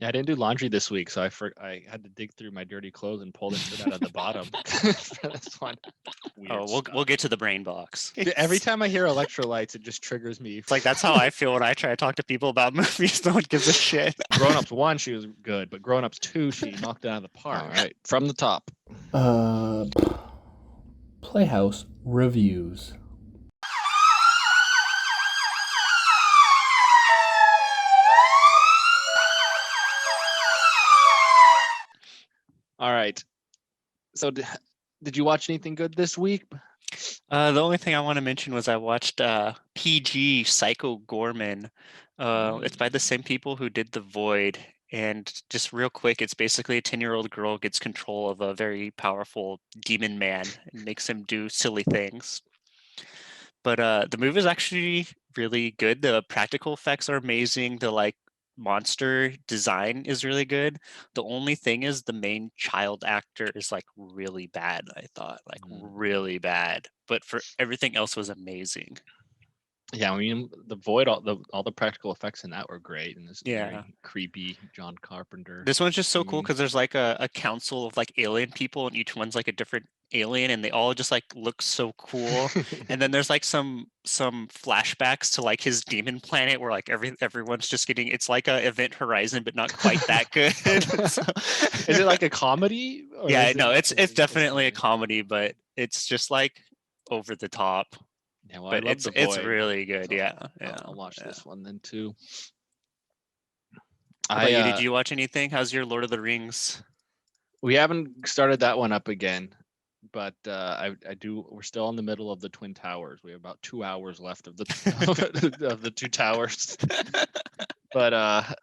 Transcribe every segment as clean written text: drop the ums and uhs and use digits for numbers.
Yeah, I didn't do laundry this week, so I had to dig through my dirty clothes and pull the shirt out of the bottom for this one. Weird We'll stuff. get to the brain box. Dude, every time I hear electrolytes, it just triggers me. It's like that's how I feel when I try to talk to people about movies. No one gives a shit. Grown Ups 1, she was good, but Grown Ups 2, she knocked it out of the park. All right, from the top. Playhouse reviews. All right. So did you watch anything good this week? The only thing I want to mention was I watched PG Psycho Gorman. It's by the same people who did The Void. And just real quick, it's basically a 10-year-old girl gets control of a very powerful demon man and makes him do silly things. But the movie is actually really good. The practical effects are amazing. The monster design is really good. The only thing is the main child actor is really bad, I thought. Really bad. But for everything else was amazing. Yeah, I mean The Void, all the practical effects in that were great, and this very creepy John Carpenter. This one's just so cool because there's a council of alien people, and each one's a different alien, and they all just look so cool. And then there's some flashbacks to his demon planet where everyone's just getting, it's like a Event Horizon but not quite that good. Is it a comedy? Yeah, no, it's definitely a comedy, but it's just over the top. Yeah, well, but I love The Void, it's really good. so yeah, I'll watch this one then too. How about you? Did you watch anything? How's your Lord of the Rings? We haven't started that one up again, but I do. We're still in the middle of the Twin Towers. We have about 2 hours left of the of the two towers. But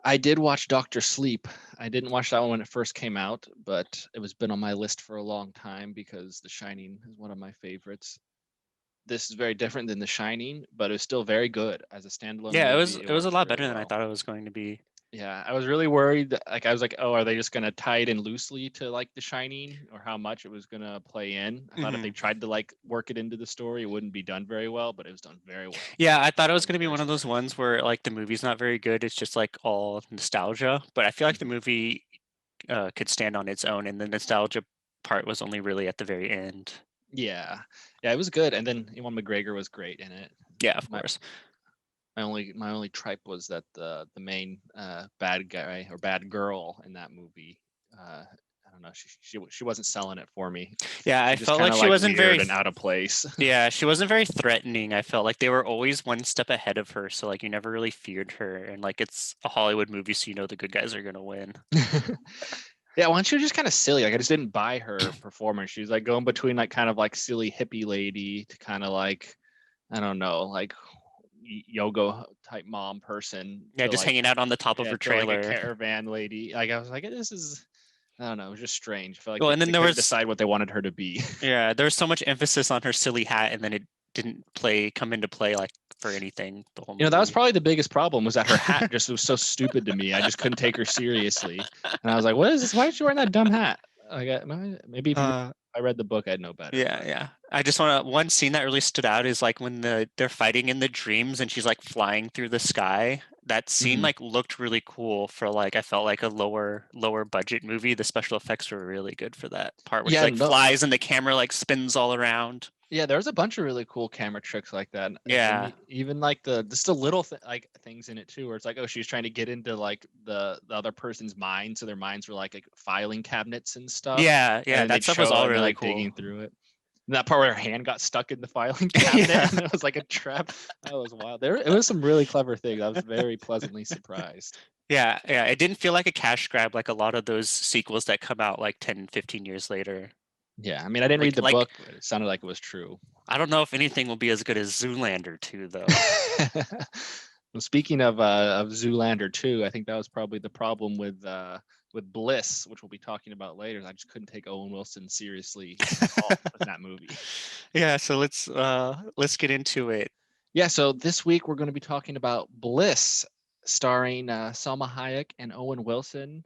I did watch Doctor Sleep. I didn't watch that one when it first came out, but it was been on my list for a long time because The Shining is one of my favorites. This is very different than The Shining, but it was still very good as a standalone. Yeah, movie. it was a lot better than I thought it was going to be. Yeah, I was really worried. I was like, oh, are they just gonna tie it in loosely to The Shining, or how much it was gonna play in? I thought if they tried to work it into the story, it wouldn't be done very well, but it was done very well. Yeah, I thought it was gonna be one of those ones where the movie's not very good. It's just all nostalgia. But I feel like the movie could stand on its own, and the nostalgia part was only really at the very end. Yeah, it was good, and then Ewan McGregor was great in it. Yeah, of course. My only tripe was that the main bad guy or bad girl in that movie, I don't know, she wasn't selling it for me. Yeah, I felt like she wasn't very and out of place. Yeah, she wasn't very threatening. I felt like they were always one step ahead of her, so you never really feared her. And it's a Hollywood movie, so the good guys are gonna win. Yeah, well, she was just kind of silly. I just didn't buy her performance. She was going between kind of silly hippie lady to kind of I don't know, yoga type mom person. Yeah, just hanging out on the top of her trailer. A caravan lady. I was like, this is, I don't know, it was just strange. I feel like and then they couldn't decide what they wanted her to be. Yeah, there was so much emphasis on her silly hat, and then it didn't come into play for anything the whole movie. That was probably the biggest problem, was that her hat just was so stupid to me. I just couldn't take her seriously. And I was like, what is this? Why is she wearing that dumb hat? Maybe if I read the book, I'd know better. Yeah. I just one scene that really stood out is when they're fighting in the dreams and she's flying through the sky. That scene looked really cool for I felt like a lower budget movie. The special effects were really good for that part where she flies and the camera spins all around. Yeah, there's a bunch of really cool camera tricks like that. Yeah, and even just the little things in it too, where it's oh, she's trying to get into the other person's mind, so their minds were filing cabinets and stuff. Yeah, that stuff was all really cool. Digging through it. And that part where her hand got stuck in the filing cabinet, and it was a trap. That was wild. It was some really clever things. I was very pleasantly surprised. Yeah, it didn't feel like a cash grab like a lot of those sequels that come out 10, 15 years later. Yeah, I mean, I didn't read the book, but it sounded like it was true. I don't know if anything will be as good as Zoolander 2, though. Well, speaking of Zoolander 2, I think that was probably the problem with Bliss, which we'll be talking about later. I just couldn't take Owen Wilson seriously at all in that movie. Yeah, so let's get into it. Yeah, so this week we're going to be talking about Bliss, starring Salma Hayek and Owen Wilson.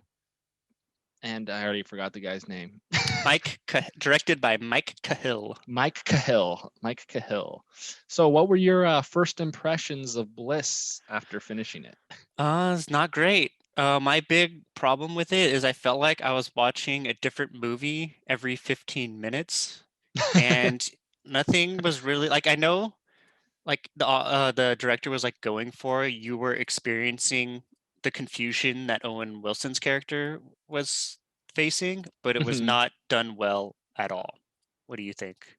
And I already forgot the guy's name. Directed by Mike Cahill. Mike Cahill. So what were your first impressions of Bliss after finishing it? It's not great. My big problem with it is I felt like I was watching a different movie every 15 minutes, and nothing was really like I know like the director was like going for you were experiencing the confusion that Owen Wilson's character was facing, but it was Mhm. not done well at all. What do you think?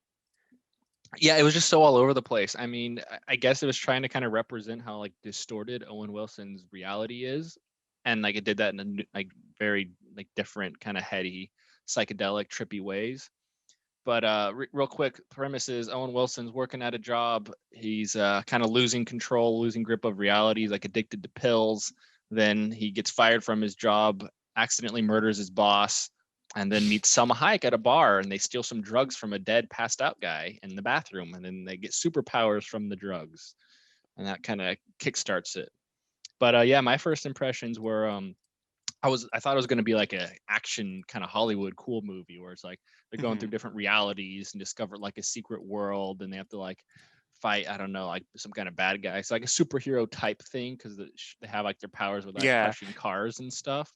Yeah, it was just so all over the place. I mean, I guess it was trying to kind of represent how like distorted Owen Wilson's reality is, and like it did that in like very like different kind of heady, psychedelic, trippy ways. But real quick, premise is Owen Wilson's working at a job. He's kind of losing control, losing grip of reality. He's like addicted to pills. Then he gets fired from his job, accidentally murders his boss, and then meets Selma Hayek at a bar, and they steal some drugs from a dead, passed out guy in the bathroom, and then they get superpowers from the drugs, and that kind of kickstarts it. But yeah, my first impressions were I thought it was going to be like a action kind of Hollywood cool movie where it's like they're going through Mhm. different realities and discover like a secret world and they have to like fight, I don't know, like some kind of bad guy. It's like a superhero type thing because they have like their powers with like Yeah, crushing cars and stuff.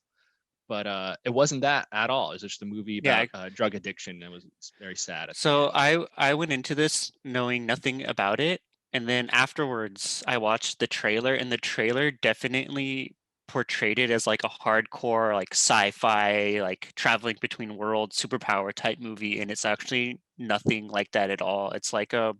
But it wasn't that at all. It was just a movie yeah. about drug addiction and it was very sad at the So end. I went into this knowing nothing about it, and then afterwards I watched the trailer, and the trailer definitely portrayed it as like a hardcore like sci-fi like traveling between worlds superpower type movie, and it's actually nothing like that at all. It's like a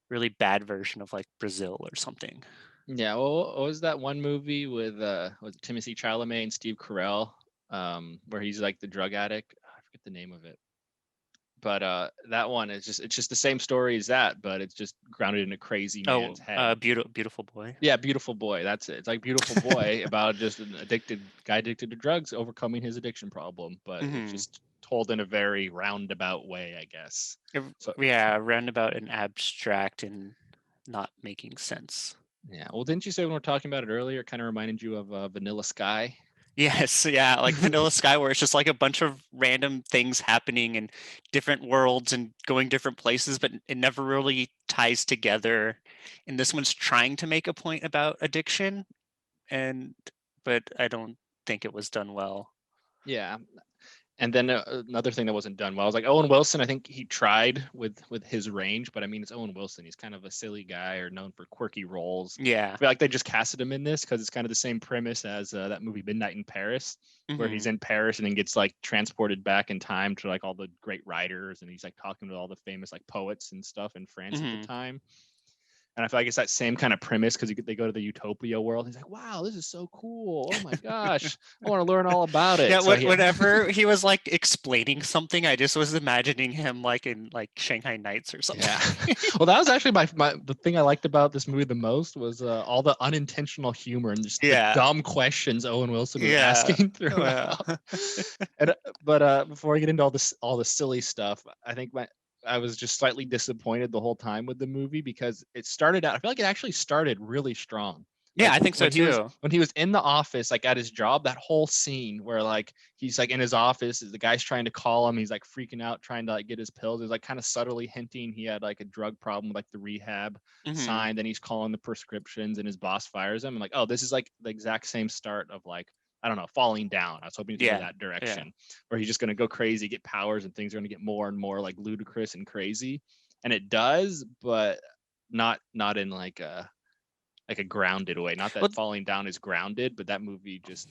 really bad version of like Brazil or something. Yeah, well, what was that one movie with was it Timothy Chalamet and Steve Carell, where he's like the drug addict? I forget the name of it. But that one is just it's just the same story as that, but it's just grounded in a crazy Oh, man's head. beautiful boy. Yeah, Beautiful Boy. That's it. It's like Beautiful Boy about just an addicted guy addicted to drugs overcoming his addiction problem, but it's Hmm. just told in a very roundabout way, I guess. So Yeah, roundabout and abstract and not making sense. yeah. Well, didn't you say when we are talking about it earlier, it kind of reminded you of Vanilla Sky? Yes, yeah, like Vanilla Sky, where it's just like a bunch of random things happening in different worlds and going different places, but it never really ties together. And this one's trying to make a point about addiction, and but I don't think it was done well. Yeah. And then another thing that wasn't done well was like Owen Wilson. I think he tried with his range, but I mean it's Owen Wilson. He's kind of a silly guy or known for quirky roles. I Yeah. feel like they just casted him in this because it's kind of the same premise as that movie Midnight in Paris, where he's Hmm. in Paris and then gets like transported back in time to like all the great writers, and he's like talking to all the famous like poets and stuff in France at the Hmm. time. And I feel like it's that same kind of premise because they go to the utopia world. He's like, "Wow, this is so cool! Oh my gosh, I want to learn all about Yeah, it." So yeah, whenever he was like explaining something, I just was imagining him like in like Shanghai Nights or yeah. something. Well, that was actually my the thing I liked about this movie the most was all the unintentional humor and just the Yeah. dumb questions Owen Wilson was Yeah. asking Oh, yeah. throughout. And but before I get into all the silly stuff, I think I was just slightly disappointed the whole time with the movie because it started out. I feel like it actually started really strong. Yeah, Like I think so too. when he was in the office, like at his job, that whole scene where like he's like in his office, the guy's trying to call him, he's like freaking out, trying to like get his pills. It was like kind of subtly hinting he had like a drug problem with like the rehab Hmm. sign. Then he's calling the prescriptions, and his boss fires him. And like, oh, this is like the exact same start of like I don't know, falling down. I was hoping to go Yeah. that Yeah. direction where he's just going to go crazy, get powers, and things are going to get more and more like ludicrous and crazy. And it does, but not in like a grounded way. Not Well, that falling down is grounded, but that movie just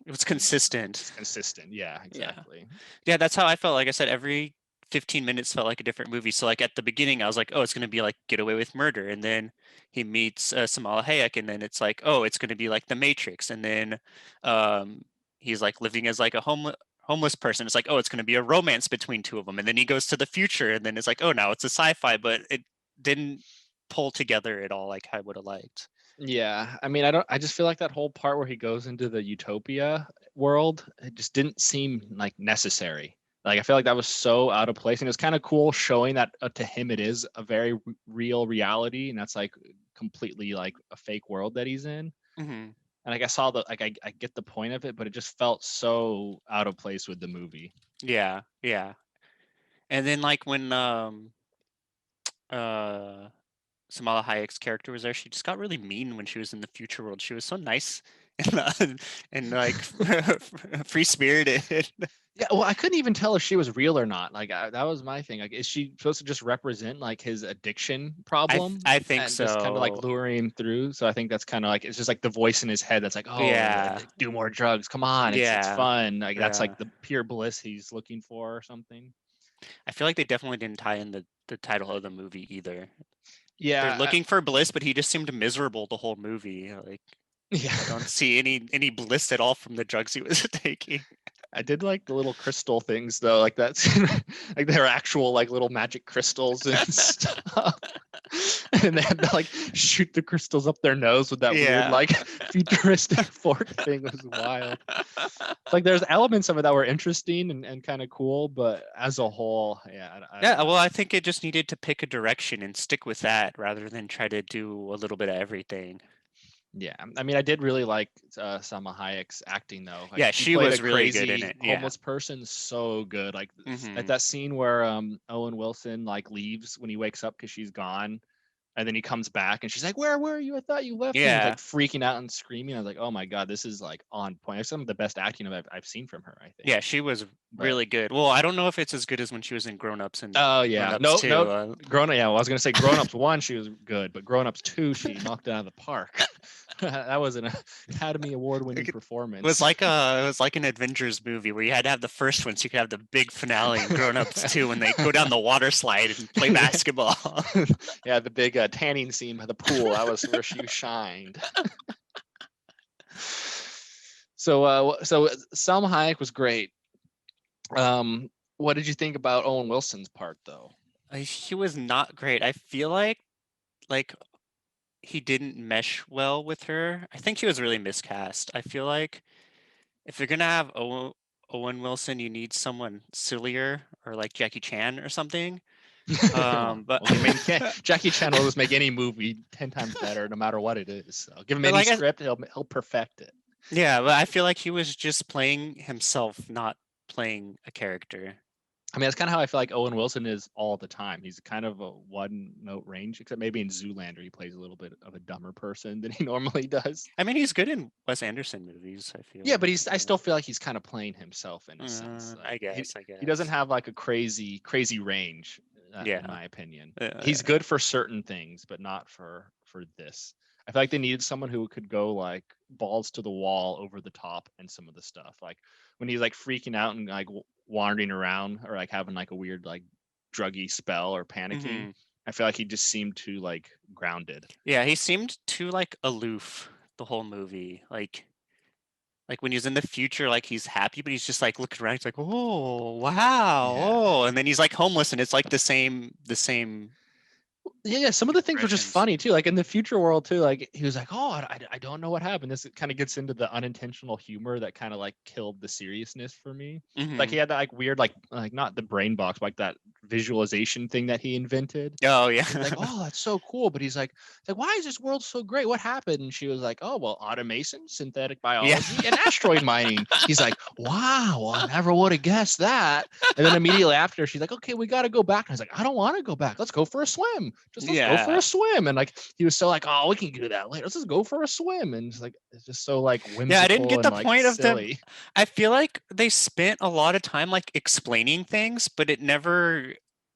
it was you know consistent. it's consistent. Yeah, Yeah. exactly. Yeah, that's how I felt. Like I said, every 15 minutes felt like a different movie. So like at the beginning, I was like, oh, it's gonna be like Get Away with Murder, and then he meets Samala Hayek, and then it's like, oh, it's gonna be like The Matrix, and then um, he's like living as like a homeless person. It's like, oh, it's gonna be a romance between two of them, and then he goes to the future, and then it's like, oh, now it's a sci-fi, but it didn't pull together at all like I would have liked. Yeah, I mean, I don't. I just feel like that whole part where he goes into the utopia world, it just didn't seem like necessary. Like I feel like that was so out of place, and it was kind of cool showing that to him it is a very real reality, and that's like completely like a fake world that he's in. Hmm. And like I saw the like I get the point of it, but it just felt so out of place with the movie. Yeah, yeah. And then like when uh Samala Hayek's character was there, she just got really mean when she was in the future world. She was so nice and like free spirited. Yeah, well, I couldn't even tell if she was real or not. Like that was my thing. Like, is she supposed to just represent like his addiction problem I think and just kind of like so. luring him through? So I think that's kind of like it's just like the voice in his head that's like, oh, Yeah. do more drugs. Come on, it's Yeah. fun. Like that's Yeah. like the pure bliss he's looking for or something. I feel like they definitely didn't tie in the title of the movie either. They're Yeah, looking for bliss, but he just seemed miserable the whole movie. Like yeah. I don't see any bliss at all from the drugs he was taking. I did like the little crystal things though, like that's like they're actual like little magic crystals and stuff. And they had to like shoot the crystals up their nose with that weird Yeah. like futuristic fork thing. It was wild. It's like there's elements of it that were interesting and kind of cool, but as a whole, yeah, I Yeah, don't well, know. I think it just needed to pick a direction and stick with that rather than try to do a little bit of everything. Yeah, I mean, I did really like Salma Hayek's acting though. Like Yeah, she she played a was really good in crazy it. Yeah. homeless person so good. Like at Hmm. that scene where Owen Wilson like leaves when he wakes up because she's gone, and then he comes back and she's like, "Where were you? I thought you left me." He's Yeah. like freaking out and screaming. I was like, "Oh my god, this is like on point." It's some of the best acting I've seen from her, I think. Yeah, she was But really good. Well, I don't know if it's as good as when she was in Grown Ups and oh Grown yeah, Ups 2. no, grown up. Yeah, well, I was gonna say Grown Ups 1, she was good, but Grown Ups 2, she knocked it out of the park. That was an Academy Award-winning It performance. it was like an Avengers movie where you had to have the first one so you could have the big finale in Grown Ups 2 when they go down the water slide and play basketball. Yeah, the big tanning scene by the pool. That was where she shined. So Salma Hayek was great. What did you think about Owen Wilson's part though? He was not great. I feel like he didn't mesh well with her. I think he was really miscast. I feel like if you're gonna have Owen Wilson, you need someone sillier or like Jackie Chan or something. But I mean, Jackie Chan will just make any movie 10 times better, no matter what it is. So give him any like script, he'll perfect it. yeah, but I feel like he was just playing himself, not playing a character. I mean, that's kind of how I feel like Owen Wilson is all the time. He's kind of a one-note range, except maybe in Zoolander he plays a little bit of a dumber person than he normally does. I mean, he's good in Wes Anderson movies, I feel. Yeah, but I still feel like he's kind of playing himself in a sense. Like, I guess. He doesn't have like a crazy range, Yeah. in my opinion. He's good for certain things, but not for this. I feel like they needed someone who could go like balls to the wall over the top and some of the stuff. Like when he's like freaking out and like wandering around or like having like a weird like druggy spell or panicking. I feel like he just seemed too like grounded. Yeah, he seemed too like aloof the whole movie. Like when he's in the future, like he's happy, but he's just like looking around. He's like, "Oh, wow, Yeah. oh," and then he's like homeless, and it's like the same. Yeah, some of the things were just expressions. funny too. Like in the future world too, like he was like, "Oh, I don't know what happened." This kind of gets into the unintentional humor that kind of like killed the seriousness for me. Like he had that like weird like not the brain box, but like that visualization thing that he invented. Oh yeah. He's like, "Oh, that's so cool," but he's like, "Why is this world so great? What happened?" And she was like, "Oh, well, automation, synthetic biology, and asteroid mining." He's like, "Wow, I never would have guessed that." And then immediately after, she's like, "Okay, we got to go back." And I was like, "I don't want to go back. Let's go for a swim. Let's go for a swim." And like he was so like, "Oh, we can do that later. Let's just go for a swim." And it's just so like whimsical. Yeah, I didn't get the and, point like, of silly. them. I feel like they spent a lot of time like explaining things, but it never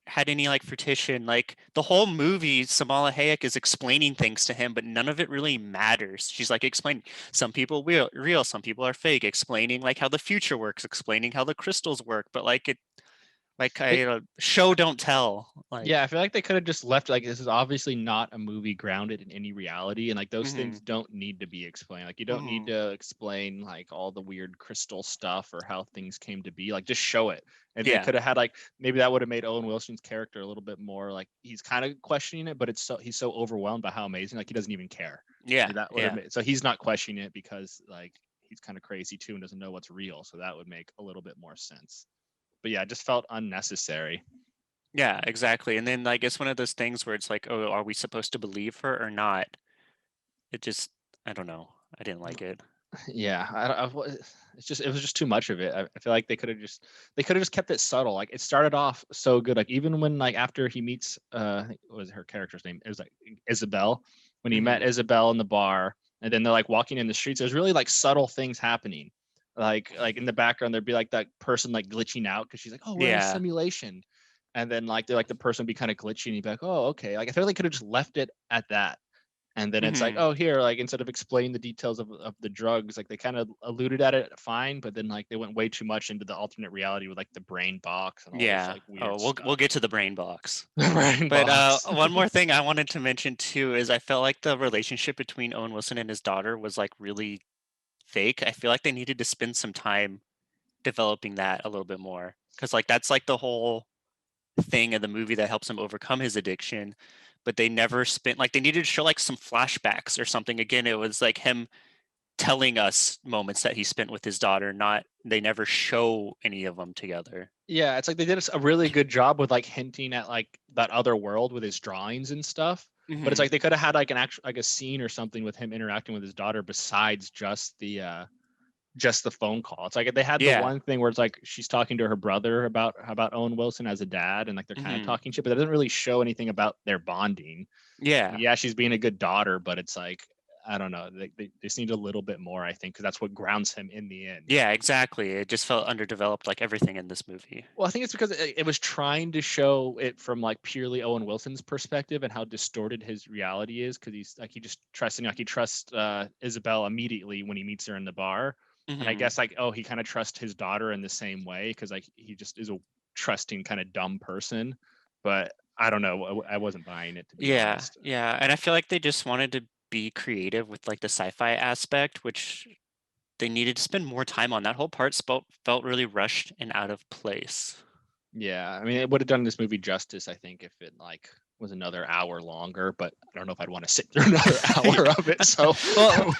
had any like fruition. Like the whole movie, Samala Hayek is explaining things to him, but none of it really matters. She's like explaining some people real, some people are fake, explaining like how the future works, explaining how the crystals work, but like it like show don't tell. Like Yeah, I feel like they could have just left like this is obviously not a movie grounded in any reality, and like those things don't need to be explained. Like you don't need to explain like all the weird crystal stuff or how things came to be. Like just show it. And they could have had like maybe that would have made Owen Wilson's character a little bit more like he's kind of questioning it, but he's so overwhelmed by how amazing, like he doesn't even care. Yeah. Like, that would have made, so he's not questioning it because like he's kind of crazy too and doesn't know what's real. So that would make a little bit more sense. But yeah, it just felt unnecessary. Yeah, exactly. And then like it's one of those things where it's like, oh, are we supposed to believe her or not? It just, I don't know. I didn't like it. Yeah, it was just too much of it. I feel like they could have just kept it subtle. Like it started off so good. Like even when like after he meets I think what was her character's name? It was like Isabel. When he met Isabel in the bar and then they're like walking in the streets. There's really like subtle things happening. Like in the background, there'd be like that person like glitching out because she's like, oh, we're in a Yeah. simulation. And then like they're like the person would be kind of glitchy and you'd be like, oh, okay. Like I feel like they could have just left it at that. And then it's like, Mhm. oh, here, like instead of explaining the details of the drugs, like they kind of alluded at it fine, but then like they went way too much into the alternate reality with like the brain box and all this Yeah. like Oh, weird we'll stuff. get to the brain box. The brain But box. one more thing I wanted to mention too is I felt like the relationship between Owen Wilson and his daughter was like really fake. I feel like they needed to spend some time developing that a little bit more because like that's like the whole thing of the movie that helps him overcome his addiction. But they never spent like they needed to show like some flashbacks or something. Again, it was like him telling us moments that he spent with his daughter, not they never show any of them together. Yeah, it's like they did a really good job with like hinting at like that other world with his drawings and stuff. But it's Mhm. like they could have had like an actual like a scene or something with him interacting with his daughter besides just the phone call. It's like they had the Yeah. one thing where it's like she's talking to her brother about Owen Wilson as a dad, and like they're kind of Mhm. talking shit, but it doesn't really show anything about their bonding. Yeah. Yeah, she's being a good daughter, but it's like I don't know. They just need a little bit more, I think, because that's what grounds him in the end. Yeah, exactly. It just felt underdeveloped like everything in this movie. Well, I think it's because it was trying to show it from like purely Owen Wilson's perspective and how distorted his reality is because he's like he just trusting like he trusts Isabel immediately when he meets her in the bar, and I Mhm. guess like oh he kind of trusts his daughter in the same way because like he just is a trusting kind of dumb person, but I don't know. I wasn't buying it to be Yeah, honest. yeah, and I feel like they just wanted to be creative with like the sci-fi aspect, which they needed to spend more time on. That whole part felt really rushed and out of place. Yeah, I mean, it would have done this movie justice, I think, if it like was another hour longer. But I don't know if I'd want to sit through another hour of it. So, Well,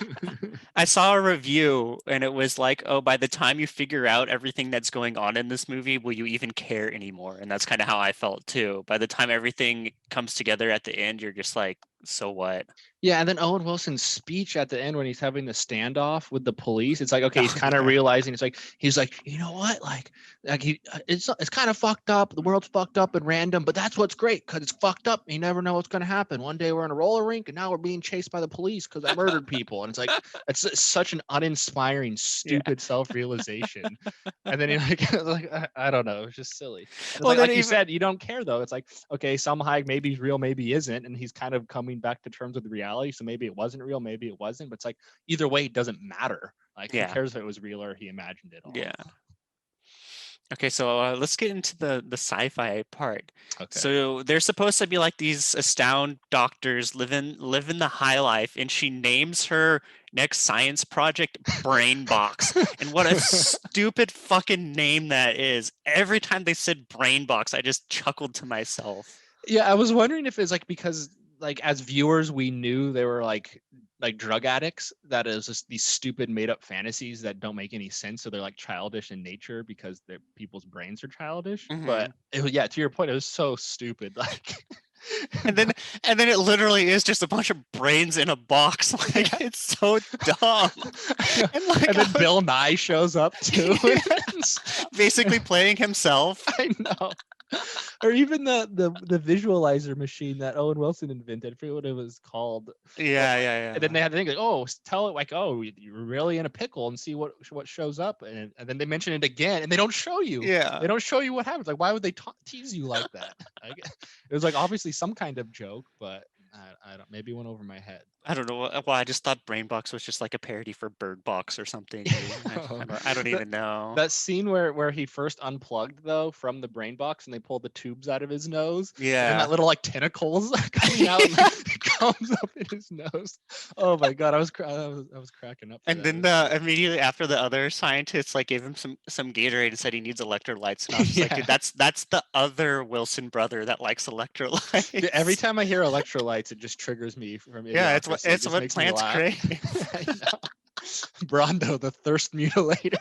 I saw a review and it was like, oh, by the time you figure out everything that's going on in this movie, will you even care anymore? And that's kind of how I felt too. By the time everything comes together at the end, you're just like, so what? yeah, and then Owen Wilson's speech at the end when he's having the standoff with the police, it's like okay, he's Oh, kind of yeah. realizing it's like he's like, you know what, like it's kind of fucked up. The world's fucked up and random, but that's what's great because it's fucked up. You never know what's gonna happen. One day we're in a roller rink, and now we're being chased by the police because I murdered people, and it's like it's such an uninspiring, Yeah. stupid self-realization. And then you're like, like I don't know, it's just silly. It's Well, then like you even said, you don't care though. It's like okay, somehow maybe he's real, maybe he isn't, and he's kind of coming back to terms with reality. So maybe it wasn't real, maybe it wasn't. But it's like either way, it doesn't matter. Like who yeah, cares if it was real or he imagined it all? yeah. Okay, so let's get into the sci-fi part. Okay. So they're supposed to be like these astound doctors living the high life, and she names her next science project Brain Box. And what a stupid fucking name that is. Every time they said Brain Box, I just chuckled to myself. Yeah, I was wondering if it's like because like as viewers we knew they were like drug addicts that is just these stupid made up fantasies that don't make any sense, so they're like childish in nature because their people's brains are childish. But Mhm. it was, yeah, to your point, it was so stupid. Like And then it literally is just a bunch of brains in a box. Like Yeah. it's so dumb. And like and then Bill Nye shows up too. basically playing himself. I know. Or even the visualizer machine that Owen Wilson invented. I forget what it was called. Yeah, yeah, And then yeah. they had to think like, oh, tell it like, oh, you're really in a pickle, and see what shows up, and then they mention it again, and they don't show you. Yeah. They don't show you what happens. Like, why would they tease you like that? Like, it was like obviously some kind of joke, but I don't. Maybe it went over my head. I don't know. Well, I just thought Brain Box was just like a parody for Bird Box or something. I don't that, even know. that scene where he first unplugged though from the brain box and they pulled the tubes out of his nose, and then Yeah. that little like tentacles coming out and like, comes up in his nose. Oh my god, I was cracking up. For And that. then immediately after the other scientists like gave him some Gatorade and said he needs electrolytes. And I was just like, Yeah. dude, that's the other Wilson brother that likes electrolytes. Dude, every time I hear electrolytes, it just triggers me from Yeah, Idiocracy. it's It what just makes me plants laugh. crave. I know. Brondo, the thirst mutilator.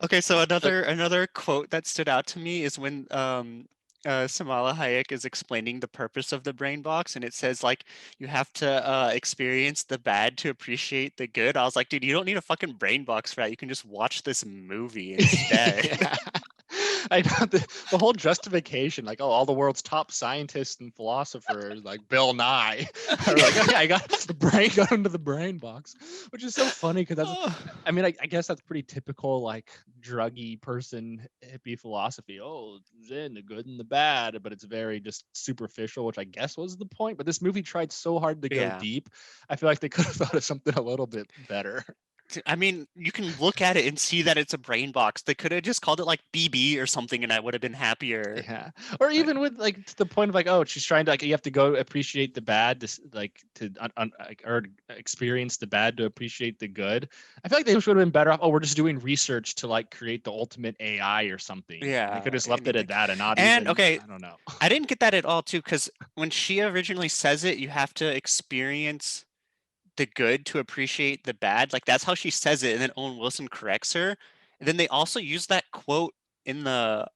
Okay, so another quote that stood out to me is when Samala Hayek is explaining the purpose of the brain box, and it says like you have to experience the bad to appreciate the good. I was like, dude, you don't need a fucking brain box for that. You can just watch this movie instead. Yeah. I know the whole justification, like, oh, all the world's top scientists and philosophers, like Bill Nye, are like, okay, I got the brain, got into the brain box, which is so funny because that's, I mean, I guess that's pretty typical, like, druggy person hippie philosophy. Oh, Zen, the good and the bad, but it's very just superficial, which I guess was the point. But this movie tried so hard to go deep. I feel like they could have thought of something a little bit better. I mean, you can look at it and see that it's a brain box. They could have just called it like BB or something, and I would have been happier. Yeah, or even with like to the point of like, oh, she's trying to like, you have to go appreciate the bad to like to or experience the bad to appreciate the good. I feel like they should have been better off. Oh, we're just doing research to like create the ultimate AI or something. Yeah, they could have just left it at that and not and even. okay, I don't know. I didn't get that at all too, because when she originally says it, you have to experience the good to appreciate the bad. Like that's how she says it, and then Owen Wilson corrects her. And then they also use that quote in the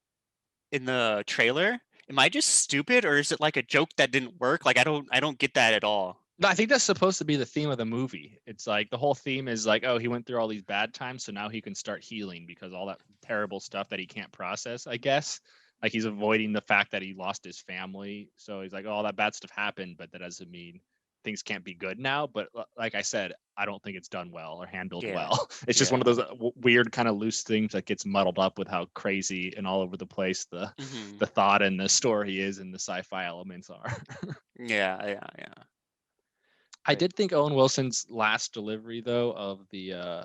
trailer. Am I just stupid, or is it like a joke that didn't work? Like I don't get that at all. No, I think that's supposed to be the theme of the movie. It's like the whole theme is like, oh, he went through all these bad times, so now he can start healing because all that terrible stuff that he can't process, I guess. Like he's avoiding the fact that he lost his family. So he's like, oh, all that bad stuff happened, but that doesn't mean things can't be good now. But like I said, I don't think it's done well or handled well. It's just one of those weird kind of loose things that gets muddled up with how crazy and all over the place the thought and the story is and the sci-fi elements are. Yeah. I did think Owen Wilson's last delivery though of the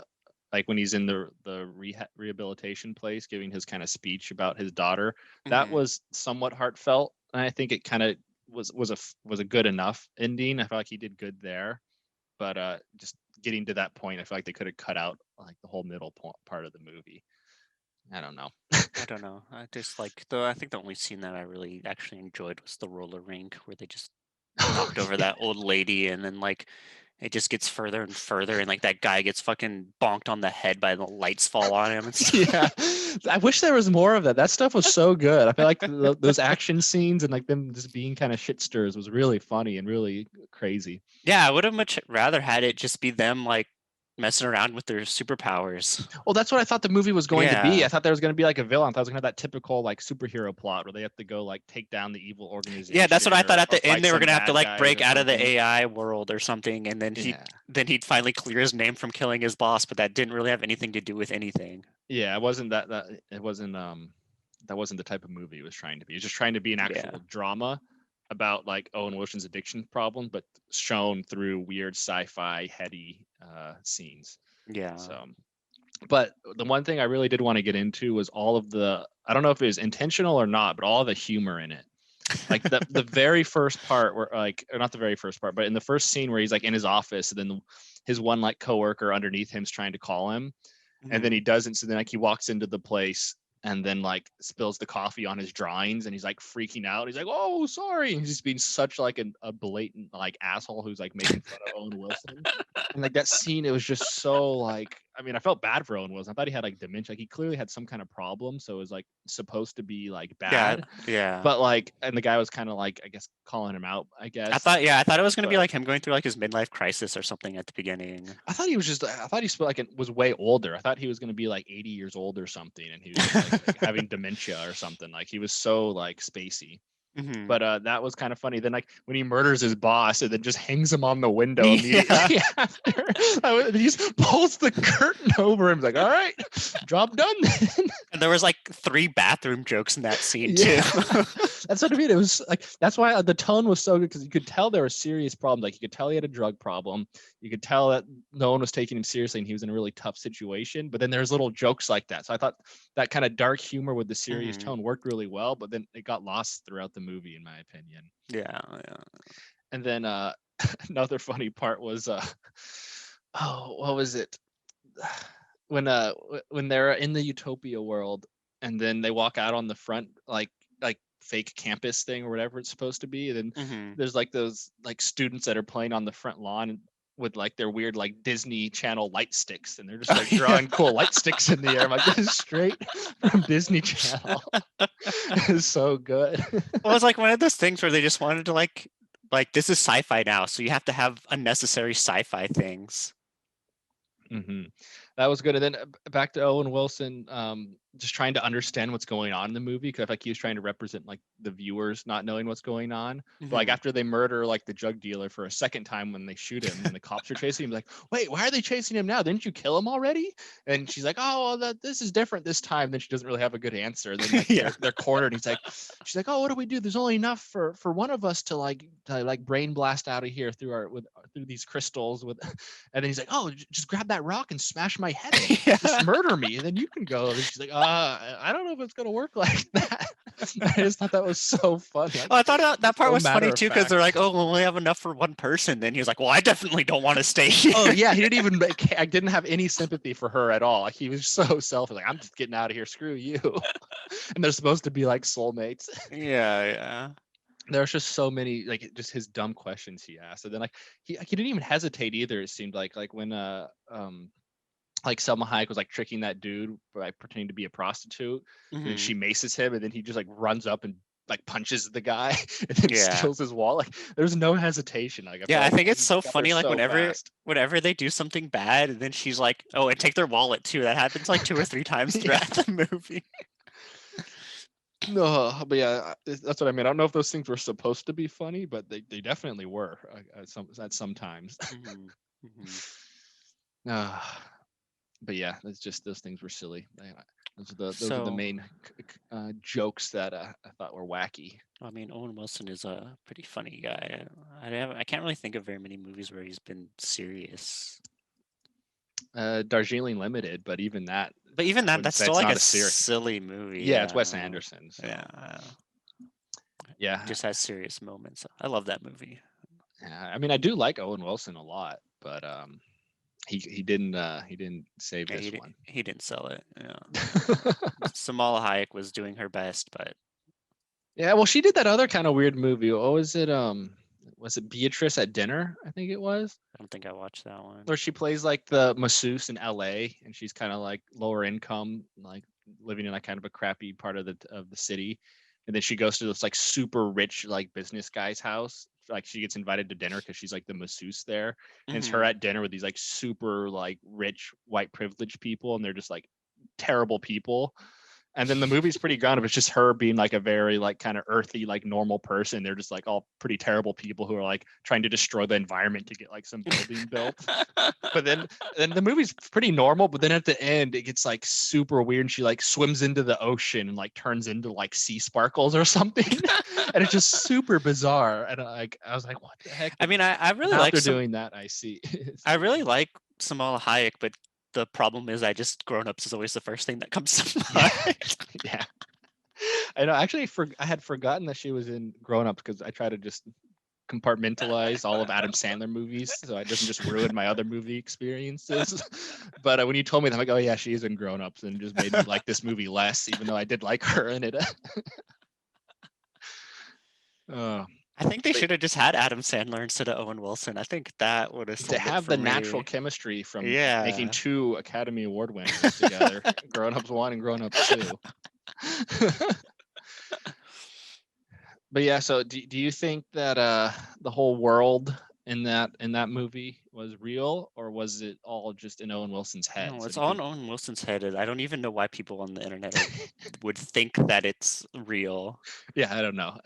like when he's in the rehabilitation place giving his kind of speech about his daughter, that was somewhat heartfelt, and I think it kind of was a good enough ending. I felt like he did good there, but just getting to that point, I feel like they could have cut out like the whole middle part of the movie. I don't know. I don't know. I just like I think the only scene that I really actually enjoyed was the roller rink where they just knocked over that old lady, and then like it just gets further and further, and like that guy gets fucking bonked on the head by the lights fall on him and stuff. Yeah, I wish there was more of that. That stuff was so good. I feel like those action scenes and like them just being kind of shit stirs was really funny and really crazy. Yeah, I would have much rather had it just be them like messing around with their superpowers. Well, that's what I thought the movie was going to be. I thought there was going to be like a villain. I thought it was going to have that typical like superhero plot where they have to go like take down the evil organization. Yeah, that's what I thought at the end. They were going to have to like break out of the AI world or something, and then he'd finally clear his name from killing his boss. But that didn't really have anything to do with anything. Yeah, it wasn't it wasn't that wasn't the type of movie it was trying to be. It was just trying to be an actual drama about like Owen Wilson's addiction problem, but shown through weird sci-fi heady scenes. Yeah. So, but the one thing I really did want to get into was all of the, I don't know if it was intentional or not, but all the humor in it. Like the very first part where like, or not the very first part, but in the first scene where he's like in his office and then his one like coworker underneath him's trying to call him and then he doesn't. So then like he walks into the place and then like spills the coffee on his drawings and he's like freaking out. He's like, oh, sorry. And he's just being such like a blatant like asshole who's like making fun of Owen Wilson. And like that scene, it was just so like, I mean, I felt bad for Owen Wilson. I thought he had like dementia. Like he clearly had some kind of problem. So it was like supposed to be like bad. Yeah. But like, and the guy was kind of like, I guess, calling him out, I guess. I thought it was going to be like him going through like his midlife crisis or something at the beginning. I thought he was way older. I thought he was going to be like 80 years old or something. And he was like having dementia or something. Like he was so like spacey. But that was kind of funny. Then like when he murders his boss and then just hangs him on the window immediately after, he just pulls the curtain over him. He's like, all right, job done then. And there was like 3 bathroom jokes in that scene too. That's what I mean. It was like, that's why the tone was so good, because you could tell there were serious problems. Like you could tell he had a drug problem. You could tell that no one was taking him seriously and he was in a really tough situation. But then there's little jokes like that. So I thought that kind of dark humor with the serious tone worked really well, but then it got lost throughout the movie, in my opinion. Yeah. And then another funny part was what was it? When they're in the utopia world and then they walk out on the front like fake campus thing or whatever it's supposed to be, and then there's like those like students that are playing on the front lawn with like their weird like Disney Channel light sticks, and they're just like drawing cool light sticks in the air. I'm like, this is straight from Disney Channel. It's so good. Well, it's like one of those things where they just wanted to like this is sci-fi now, so you have to have unnecessary sci-fi things. That was good. And then back to Owen Wilson. just trying to understand what's going on in the movie, because I feel like he was trying to represent like the viewers not knowing what's going on. But like Mhm. after they murder like the drug dealer for a second time when they shoot him and the cops are chasing him, like, wait, why are they chasing him now? Didn't you kill him already? And she's like, oh, well, this is different this time. Then she doesn't really have a good answer. Then like Yeah. they're cornered. And she's like, oh, what do we do? There's only enough for one of us to like brain blast out of here through these crystals with. And then he's like, oh, just grab that rock and smash my head in. Yeah. Just murder me, and then you can go. And she's like, I don't know if it's gonna work like that. I just thought that was so funny. Well, I thought that part so was funny matter of too, because fact. they're like, "Oh, we only have enough for one person." Then he was like, "Well, I definitely don't want to stay here." Oh yeah, he didn't even. I didn't have any sympathy for her at all. Like, he was so selfish. Like, I'm just getting out of here. Screw you. And they're supposed to be like soulmates. Yeah. There's just so many, like, just his dumb questions he asked, and then like he didn't even hesitate either. It seemed like when like Selma Hayek was like tricking that dude by pretending to be a prostitute, and then Mhm. she maces him, and then he just like runs up and like punches the guy and then Yeah. steals his wallet. Like, there's no hesitation. Like, Yeah, I think it's he so got there funny. Like so fast. whenever they do something bad, and then she's like, "Oh, and take their wallet too." That happens like 2 or 3 times Yeah. throughout the movie. No, but yeah, that's what I mean. I don't know if those things were supposed to be funny, but they definitely were at some times. Mhm. Mhm. But yeah, it's just those things were silly. Those are the So, main jokes that I thought were wacky. I mean, Owen Wilson is a pretty funny guy. I can't really think of very many movies where he's been serious. Darjeeling Limited, but even that, But even I that, wouldn't that's say still it's like not a a serious. silly movie. Yeah, it's Wes Anderson. So. Yeah. Just has serious moments. I love that movie. Yeah, I mean, I do like Owen Wilson a lot, but he didn't save Yeah, this one. he didn't sell it. Yeah. Samala Hayek was doing her best, but Yeah, well, she did that other kind of weird movie. What was it? Was it Beatrice at Dinner? I think it was. I don't think I watched that one. Where she plays like the masseuse in LA, and she's kind of like lower income, like living in like kind of a crappy part of the city, and then she goes to this like super rich like business guy's house. Like, she gets invited to dinner because she's like the masseuse there, and it's her Mhm. at dinner with these like super like rich white privileged people, and they're just like terrible people. And then the movie's pretty grounded. It's just her being like a very like kind of earthy, like normal person. They're just like all pretty terrible people who are like trying to destroy the environment to get like some building built. But then the movie's pretty normal. But then at the end, it gets like super weird. And she like swims into the ocean and like turns into like sea sparkles or something. And it's just super bizarre. And I was like, what the heck? I mean, I really Now like they're doing that. I see. I really like Samala Hayek, but the problem is Grown Ups is always the first thing that comes to mind. Yeah. I know. Actually, I had forgotten that she was in Grown Ups because I try to just compartmentalize all of Adam Sandler movies so it doesn't just ruin my other movie experiences. But when you told me that, I'm like, oh yeah, she is in Grown Ups, and it just made me like this movie less, even though I did like her in it. I think they should have just had Adam Sandler instead of Owen Wilson. I think that would have To have the natural chemistry from making 2 Academy Award winners together, Grown Ups 1 and Grown Ups 2. But yeah, so do you think that the whole world in that movie was real, or was it all just in Owen Wilson's head? No, So it's all in Owen Wilson's head. I don't even know why people on the internet would think that it's real. Yeah, I don't know.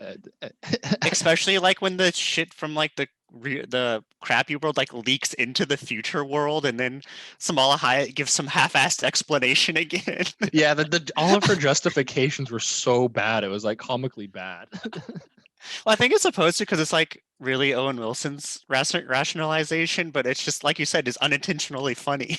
Especially like when the shit from like the crappy world like leaks into the future world, and then Samala Hayek gives some half-assed explanation again. Yeah, all of her justifications were so bad. It was like comically bad. Well, I think it's supposed to, because it's like really Owen Wilson's rationalization, but it's just like you said, is unintentionally funny.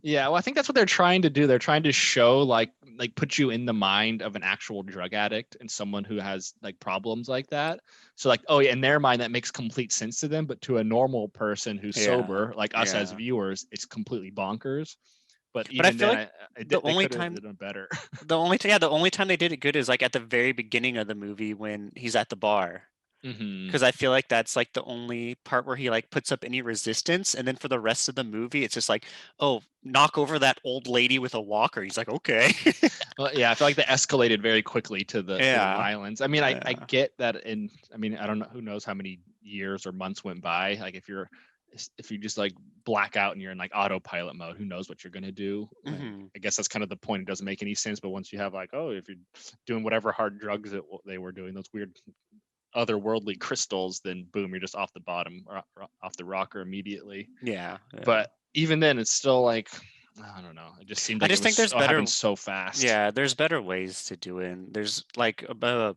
Yeah, well, I think that's what they're trying to do. They're trying to show like put you in the mind of an actual drug addict and someone who has like problems like that. So like, oh yeah, in their mind that makes complete sense to them, but to a normal person who's sober, like us as viewers, it's completely bonkers. But even I feel then, like the only time done better. The only time they did it good is like at the very beginning of the movie when he's at the bar. Because I feel like that's like the only part where he like puts up any resistance, and then for the rest of the movie it's just like, oh, knock over that old lady with a walker. He's like, okay. Well, yeah, I feel like they escalated very quickly to the violence. I mean, I get that. I mean, I don't know, who knows how many years or months went by. Like if you're if you just like black out and you're in like autopilot mode, who knows what you're gonna do? I guess that's kind of the point. It doesn't make any sense. But once you have like, oh, if you're doing whatever hard drugs that they were doing, those weird otherworldly crystals, then boom, you're just off the bottom, off the rocker immediately. Yeah. But even then, it's still like, I don't know. It just seemed like I just think there's happened better. so fast. Yeah, there's better ways to do it. And there's like about a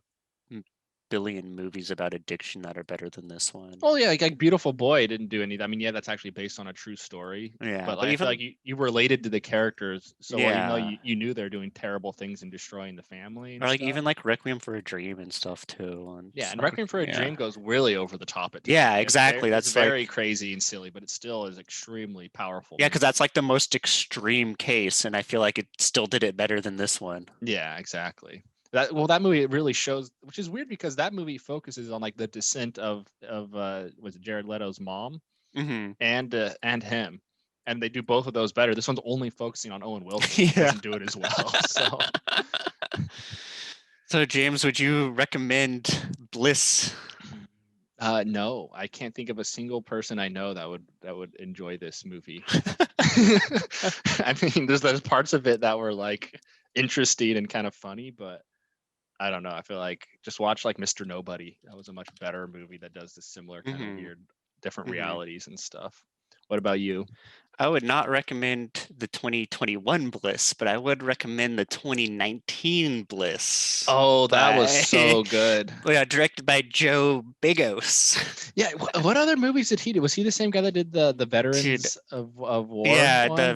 billion movies about addiction that are better than this one. Well, yeah, like Beautiful Boy didn't do any. I mean, yeah, that's actually based on a true story. Yeah, but but like, I even feel like you related to the characters so well, even though yeah, you knew they're doing terrible things and destroying the family and or like stuff. even like Requiem for a Dream and stuff too. And Yeah, it's and like, Requiem for a yeah. Dream goes really over the top at times. Yeah, Like, exactly. It's That's very like crazy and silly, but it still is extremely powerful. yeah, because movie. that's like the most extreme case, and I feel like it still did it better than this one. Yeah, exactly. That movie it really shows, which is weird because that movie focuses on like the descent of was it Jared Leto's mom Mm-hmm. and him, and they do both of those better. This one's only focusing on Owen Wilson. Yeah. It doesn't do it as well. So So James, would you recommend Bliss? no, I can't think of a single person I know that would enjoy this movie. I mean, there's parts of it that were like interesting and kind of funny, but I don't know. I feel like just watch like Mr. Nobody. That was a much better movie that does this similar kind of weird, different realities and stuff. What about you? I would not recommend the 2021 Bliss, but I would recommend the 2019 Bliss. Oh, that was so good. Yeah, directed by Joe Bego. Yeah, what other movies did he do? Was he the same guy that did the Veterans of War? Yeah, one? the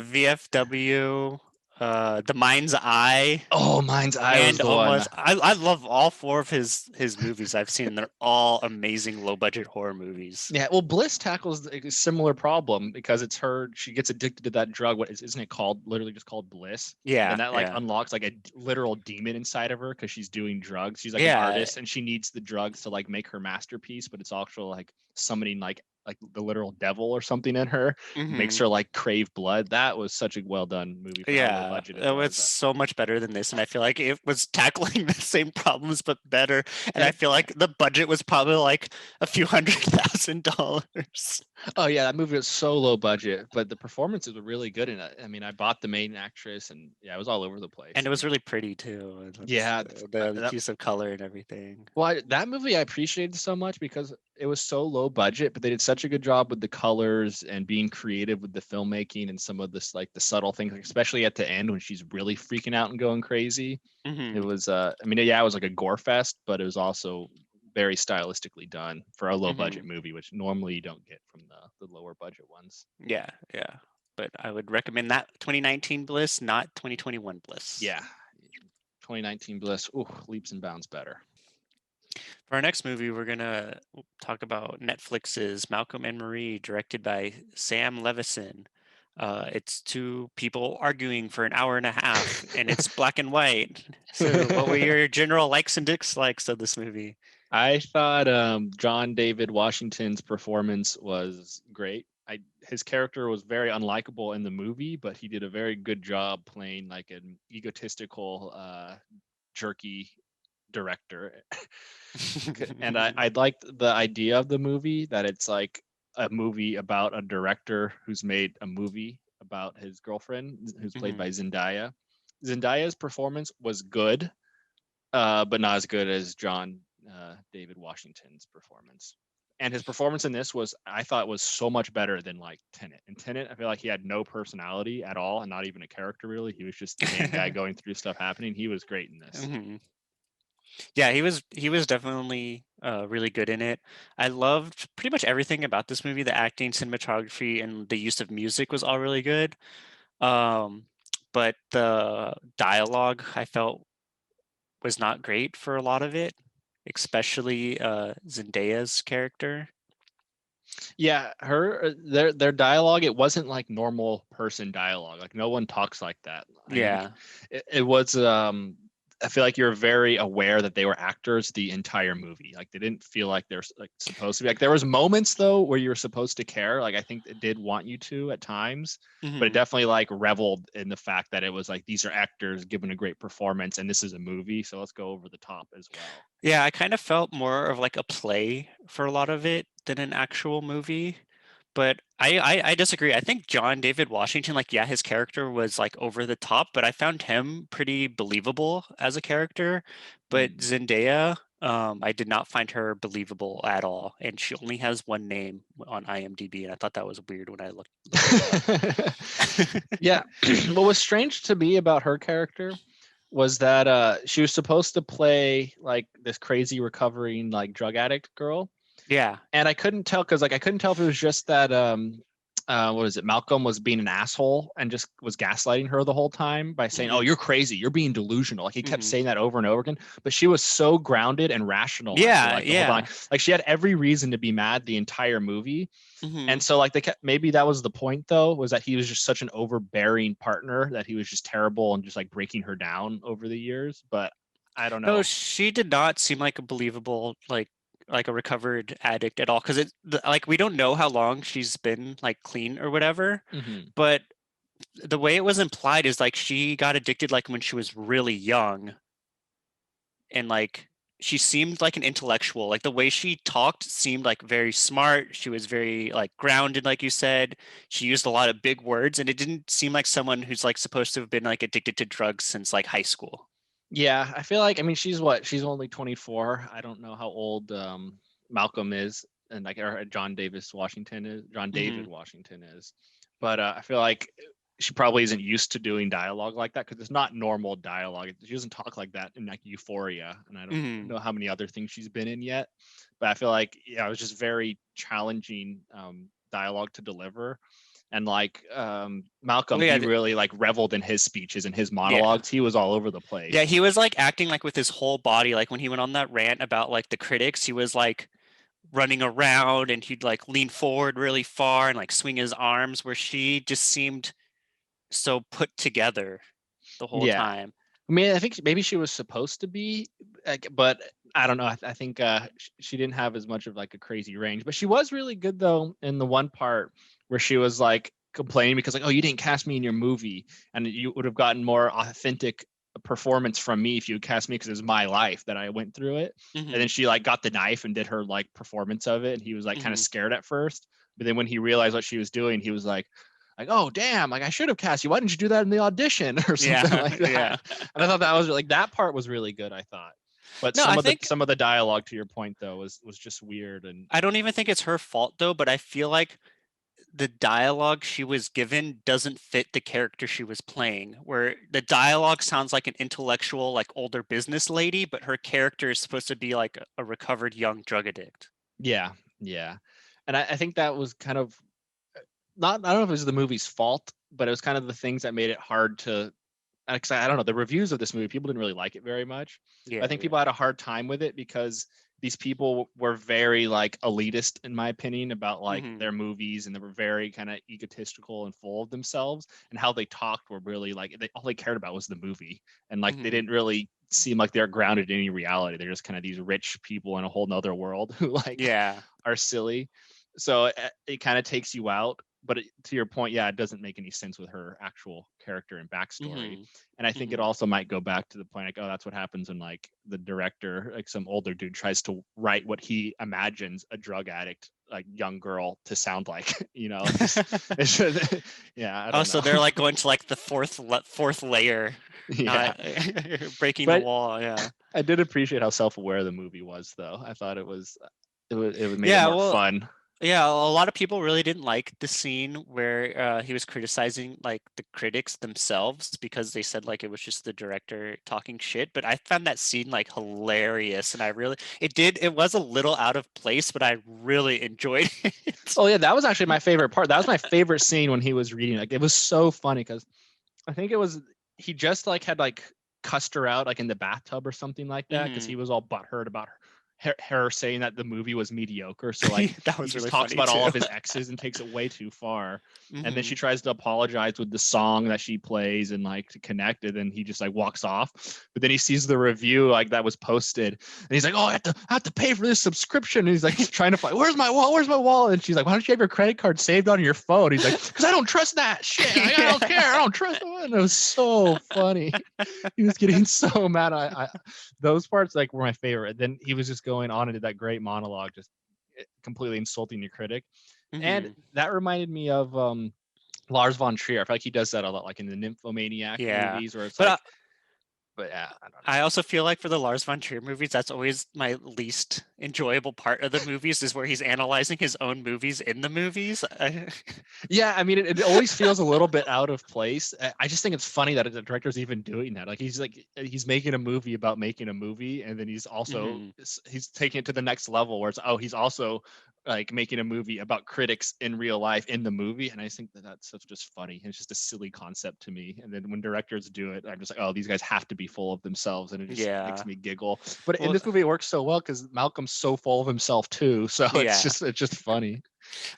VFW, The Mind's Eye. Oh, Mind's Eye was the almost, one. I love all four of his movies I've seen. They're all amazing low budget horror movies. Yeah, well, Bliss tackles a similar problem because it's her. She gets addicted to that drug. Isn't it called literally just called Bliss? Yeah, and that like unlocks like a literal demon inside of her because she's doing drugs. She's like Yeah. an artist and she needs the drugs to like make her masterpiece, but it's also like summoning like the literal devil or something in her, makes her like crave blood. That was such a well done movie. For how low budget it was so much better than this, and I feel like it was tackling the same problems but better. And I feel like the budget was probably like a few $100,000. Oh yeah, that movie was so low budget, but the performances were really good in it. I mean, I bought the main actress, and yeah, it was all over the place. And it was really pretty too. Yeah, the use of color and everything. Well, that movie I appreciated so much because it was so low budget, but they did such a good job with the colors and being creative with the filmmaking and some of this like the subtle things, especially at the end when she's really freaking out and going crazy. It was I mean, yeah, it was like a gore fest, but it was also very stylistically done for a low budget movie, which normally you don't get from the lower budget ones. Yeah. But I would recommend that 2019 Bliss, not 2021 Bliss. Yeah. 2019 Bliss, leaps and bounds better. For our next movie, we're going to talk about Netflix's Malcolm and Marie, directed by Sam Levinson. It's two people arguing for an hour and a half, and it's black and white. So what were your general likes and dislikes of this movie? I thought John David Washington's performance was great. His character was very unlikable in the movie, but he did a very good job playing like an egotistical, jerky director. And I liked the idea of the movie, that it's like a movie about a director who's made a movie about his girlfriend, who's played by Zendaya. Zendaya's performance was good, but not as good as John David Washington's performance. And his performance in this I thought was so much better than like Tenet. In Tenet, I feel like he had no personality at all and not even a character really. He was just the main guy going through stuff happening. He was great in this. Yeah, he was definitely really good in it. I loved pretty much everything about this movie. The acting, cinematography, and the use of music was all really good. But the dialogue I felt was not great for a lot of it, especially Zendaya's character. Yeah, their dialogue, it wasn't like normal person dialogue. Like no one talks like that. It was I feel like you're very aware that they were actors the entire movie. Like they didn't feel like they're like supposed to be. Like there was moments though where you were supposed to care. Like I think it did want you to at times, but it definitely like reveled in the fact that it was like these are actors giving a great performance and this is a movie, so let's go over the top as well. Yeah, I kind of felt more of like a play for a lot of it than an actual movie. But I disagree. I think John David Washington, like, yeah, his character was like over the top, but I found him pretty believable as a character. But Mm. Zendaya, I did not find her believable at all, and she only has one name on IMDb, and I thought that was weird when I looked it up. Yeah. What was strange to me about her character was that she was supposed to play like this crazy recovering like drug addict girl, Yeah. and I couldn't tell because like I couldn't tell if it was just that what is it, Malcolm was being an asshole and just was gaslighting her the whole time by saying, oh, Mhm. you're crazy, you're being delusional, like he kept Mhm. saying that over and over again, but she was so grounded and rational, I feel Yeah, like the whole time, yeah. like she had every reason to be mad the entire movie. And Mhm. so like they kept, maybe that was the point though, was that he was just such an overbearing partner that he was just terrible and just like breaking her down over the years. But I don't No, know. she did not seem like a believable, like a recovered addict at all. Because like, we don't know how long she's been like clean or whatever, Mm-hmm. but the way it was implied is like she got addicted like when she was really young, and like she seemed like an intellectual. Like the way she talked seemed like very smart. She was very like grounded, like you said. She used a lot of big words, and it didn't seem like someone who's like supposed to have been like addicted to drugs since like high school. Yeah, I feel like, I mean, she's what? She's only 24. I don't know how old Malcolm is, and like or John David Hmm. Washington is. But I feel like she probably isn't used to doing dialogue like that because it's not normal dialogue. She doesn't talk like that in like Euphoria, and I don't Hmm. know how many other things she's been in yet. But I feel like, yeah, it was just very challenging dialogue to deliver. And like Malcolm, Well, yeah, he really like reveled in his speeches and his yeah. monologues. He was all over the Yeah, place. he was like acting like with his whole body. Like when he went on that rant about like the critics, he was like running around and he'd like lean forward really far and like swing his arms, where she just seemed so put together the whole Yeah. time. I mean, I think maybe she was supposed to be, like, but I don't know. I think she didn't have as much of like a crazy range, but she was really good though in the one part where she was like complaining because like, oh, you didn't cast me in your movie, and you would have gotten more authentic performance from me if you cast me because it was my life that I went through it. And then Hmm. she like got the knife and did her like performance of it, and he was like kind of Hmm. scared at first, but then when he realized what she was doing, he was like, oh damn, like I should have cast you, why didn't you do that in the audition or something Yeah, like yeah. that. And I thought that was like, that part was really good, I thought. But No, I think some of the dialogue, to your point though, was just weird. And I don't even think it's her fault though, but I feel like the dialogue she was given doesn't fit the character she was playing, where the dialogue sounds like an intellectual, like older business lady, but her character is supposed to be like a recovered young drug addict. yeah, yeah. And I think that was kind of not, I don't know if it was the movie's fault, but it was kind of the things that made it hard to, because I don't know, the reviews of this movie, people didn't really like it very much. I Yeah, think yeah. people had a hard time with it because these people were very like elitist, in my opinion, about like Hmm. their movies, and they were very kind of egotistical and full of themselves, and how they talked were really like all they cared about was the movie, and like they Hmm. didn't really seem like they're grounded in any reality. They're just kind of these rich people in a whole nother world who like Yeah. are silly. So it kind of takes you out. But to your point, yeah, it doesn't make any sense with her actual character and backstory. Hmm. And I think it Hmm. also might go back to the point like, oh, that's what happens when like the director, like some older dude, tries to write what he imagines a drug addict, like young girl, to sound like. It's just, yeah, I Oh, don't so know. they're like going to like the fourth layer, Yeah, not breaking the but wall. Yeah. I did appreciate how self-aware the movie was, though. I thought it made it Yeah, more well, fun. yeah, a lot of people really didn't like the scene where he was criticizing like the critics themselves because they said like it was just the director talking shit. But I found that scene like hilarious, and it was a little out of place, but I really enjoyed it. Oh yeah, that was actually my favorite part. That was my favorite scene when he was reading. Like it was so funny because I think it was he just like had like cussed her out like in the bathtub or something like that because Hmm. he was all butthurt about her saying that the movie was mediocre. So like That he was just really talks funny about all too. of his exes and takes it way too far. And then she Hmm. tries to apologize with the song that she plays and like to connect it, and he just like walks off. But then he sees the review like that was posted, and he's like, "Oh, I have to pay for this subscription." And he's like trying to find, "Where's my wallet? Where's my wallet?" And she's like, "Why don't you have your credit card saved on your phone?" He's like, "Because I don't trust that shit. Like, I don't care. I don't trust it." And it was so funny. He was getting so mad. Those parts like were my favorite. Then he was just going on and did that great monologue, just completely insulting your critic. And that reminded me of Lars von Trier. I feel like he does that a lot, like in the Nymphomaniac movies, where it's But like, but yeah, I don't know. I also feel like for the Lars von Trier movies, that's always my least enjoyable part of the movies is where he's analyzing his own movies in the movies. Yeah, I mean, it always feels a little bit out of place. I just think it's funny that the director's even doing that. Like he's making a movie about making a movie, and then he's also he's taking it to the next level where it's he's also like making a movie about critics in real life in the movie, and I think that's just funny. It's just a silly concept to me. And then when directors do it, I'm just like, oh, these guys have to be full of themselves, and it just makes me giggle. But in this movie, it works so well because Malcolm's so full of himself too. So it's just funny.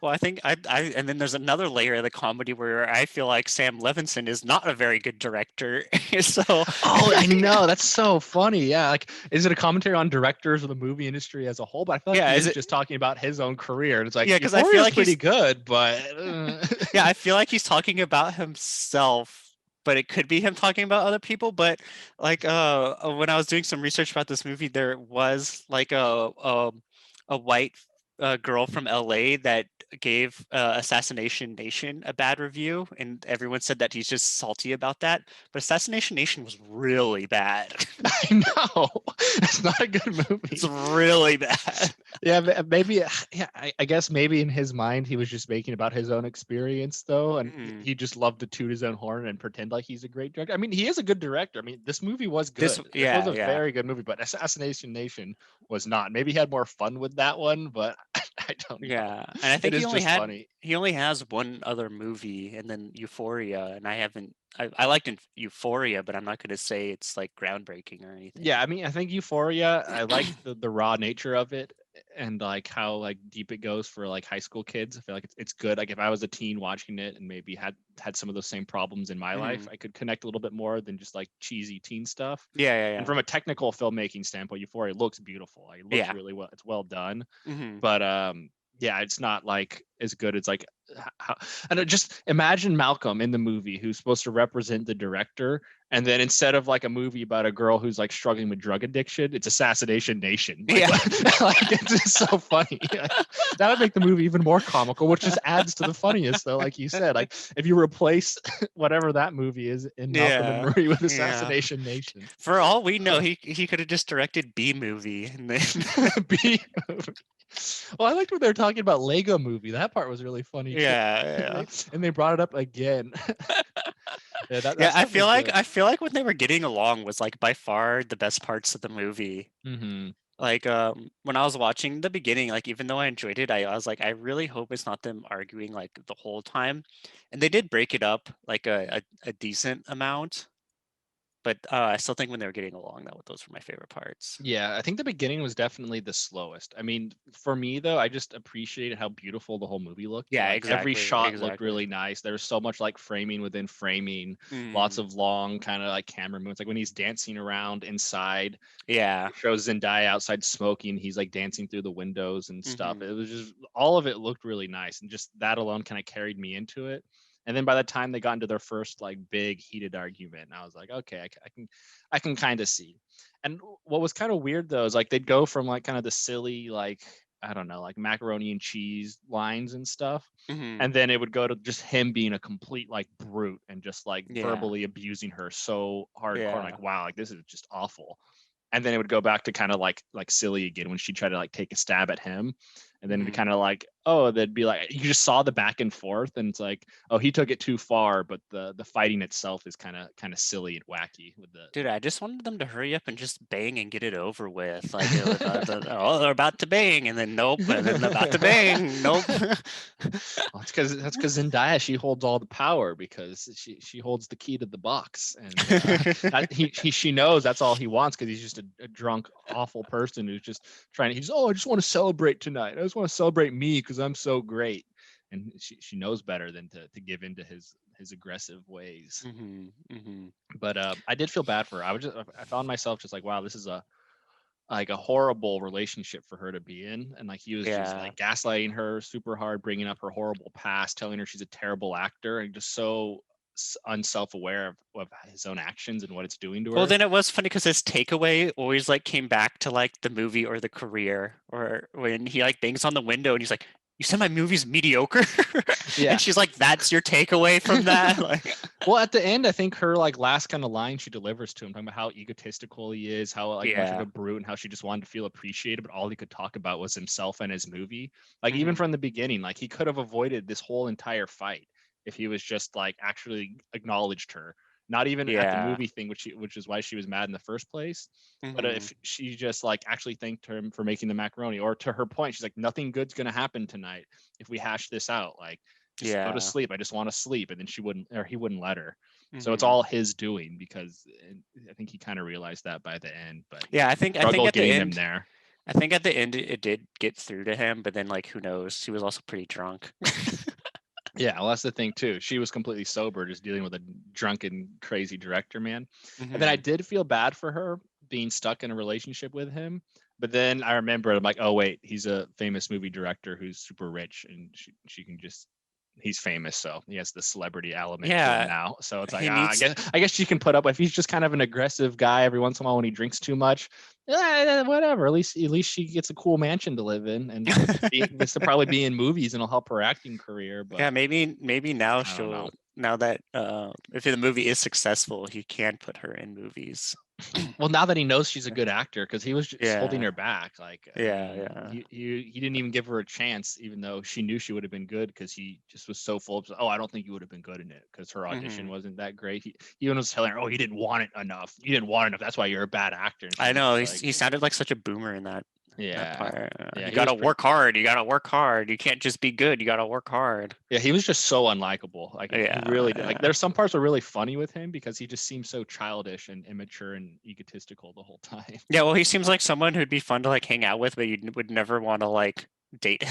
Well, I think I and then there's another layer of the comedy where I feel like Sam Levinson is not a very good director. So I know, that's so funny. Yeah, like is it a commentary on directors or the movie industry as a whole? But I feel like he's just talking about his own career. And it's like because I feel like pretty good, but yeah, I feel like he's talking about himself, but it could be him talking about other people. But like when I was doing some research about this movie, there was like a white girl from LA that gave Assassination Nation a bad review, and everyone said that he's just salty about that. But Assassination Nation was really bad. I know, it's not a good movie. It's really bad. Yeah, maybe. Yeah, I guess maybe in his mind he was just making about his own experience though, and he just loved to toot his own horn and pretend like he's a great director. I mean, he is a good director. I mean, this movie was good. It was a very good movie, but Assassination Nation was not. Maybe he had more fun with that one, but I don't know. Yeah, and I think he only has one other movie, and then Euphoria, and I liked Euphoria, but I'm not going to say it's like groundbreaking or anything. Yeah, I mean, I think Euphoria, I like the raw nature of it and like how like deep it goes for like high school kids. I feel like it's good. Like if I was a teen watching it and maybe had some of those same problems in my life, I could connect a little bit more than just like cheesy teen stuff. Yeah. And from a technical filmmaking standpoint, Euphoria looks beautiful. Like, it looks really well. It's well done. But yeah, it's not like as good as like and just imagine Malcolm in the movie who's supposed to represent the director, and then instead of like a movie about a girl who's like struggling with drug addiction, it's Assassination Nation. Like, like it's just so funny. That would make the movie even more comical, which just adds to the funniest though. Like you said, like if you replace whatever that movie is in Malcolm and Marie with Assassination Nation. For all we know, he could have just directed B movie and then B movie. Well, I liked when they were talking about Lego Movie. That part was really funny. Yeah. And they brought it up again. I feel like when they were getting along was like by far the best parts of the movie. Like when I was watching the beginning, like even though I enjoyed it, I was like, I really hope it's not them arguing like the whole time. And they did break it up like a decent amount. But I still think when they were getting along, those were my favorite parts. Yeah, I think the beginning was definitely the slowest. I mean, for me though, I just appreciated how beautiful the whole movie looked. Yeah, like, exactly. Every shot looked really nice. There was so much like framing within framing, lots of long kind of like camera movements. Like when he's dancing around inside. Yeah. It shows Zendaya outside smoking. He's like dancing through the windows and stuff. It was just all of it looked really nice, and just that alone kind of carried me into it. And then by the time they got into their first like big heated argument, I was like, okay, I can kind of see. And what was kind of weird though is like they'd go from like kind of the silly like I don't know like macaroni and cheese lines and stuff, and then it would go to just him being a complete like brute and just like verbally abusing her so hardcore. Like wow, like this is just awful. And then it would go back to kind of like silly again when she tried to like take a stab at him. And then it'd kind of like, oh, they'd be like, you just saw the back and forth, and it's like, oh, he took it too far, but the fighting itself is kind of silly and wacky with the. Dude, I just wanted them to hurry up and just bang and get it over with. Like, they're about to bang, and then nope, and then they're about to bang, nope. Well, that's because Zendaya, she holds all the power because she holds the key to the box, and she knows that's all he wants because he's just a drunk, awful person who's just trying to. He's I just want to celebrate tonight. I just want to celebrate me because I'm so great, and she knows better than to give into his aggressive ways. But I did feel bad for her. I found myself just like, wow, this is a horrible relationship for her to be in, and like he was just like gaslighting her super hard, bringing up her horrible past, telling her she's a terrible actor, and just so unself-aware of his own actions and what it's doing to her. Well, then it was funny because his takeaway always like came back to like the movie or the career, or when he like bangs on the window and he's like, you said my movie's mediocre? Yeah. And she's like, that's your takeaway from that? Like, Well, at the end, I think her like last kind of line she delivers to him, talking about how egotistical he is, how like much of yeah. a brute, and how she just wanted to feel appreciated, but all he could talk about was himself and his movie. Like even Mhm. from the beginning, like he could have avoided this whole entire fight if he was just like actually acknowledged her. Not even at the Yeah. movie thing, which is why she was mad in the first place. But Mhm. if she just like actually thanked him for making the macaroni, or to her point, she's like, nothing good's gonna happen tonight if we hash this out. Like just go to Yeah. sleep. I just want to sleep. And then she wouldn't, or he wouldn't let her. So it's Mhm. all his doing because I think he kind of realized that by the end, but Yeah, I he think struggled at the getting him end, there. I think at the end it did get through to him, but then like who knows? He was also pretty drunk. Yeah, well, that's the thing too. She was completely sober, just dealing with a drunken, crazy director, man. And then I Mhm. did feel bad for her being stuck in a relationship with him. But then I remember, I'm like, oh wait, he's a famous movie director who's super rich, and she can just he's famous, so he has the celebrity element to him Yeah, now. So it's like, he needs I guess she can put up if he's just kind of an aggressive guy every once in a while when he drinks too much. Whatever. At least she gets a cool mansion to live in, and gets to probably be in movies, and it'll help her acting career. But Yeah, maybe now I don't know. now that if the movie is successful, he can put her in movies. Well, now that he knows she's a good actor, because he was just holding Yeah. her back. Like, I Yeah, mean, yeah. he didn't even give her a chance, even though she knew she would have been good, because he just was so full of, oh, I don't think you would have been good in it, because her audition Mhm. wasn't that great. He even was telling her, oh, you didn't want it enough. You didn't want it enough. That's why you're a bad actor. And she I was know, just like, he sounded like such a boomer in that yeah, part. yeah, You he was gotta pretty. work hard. You gotta work hard. You can't just be good. You gotta work hard. Yeah, he was just so unlikable. Like he Yeah, really did. Like yeah. there's some parts were really funny with him because he just seems so childish and immature and egotistical the whole time. Yeah, well, he seems like someone who'd be fun to like hang out with, but you would never want to like date.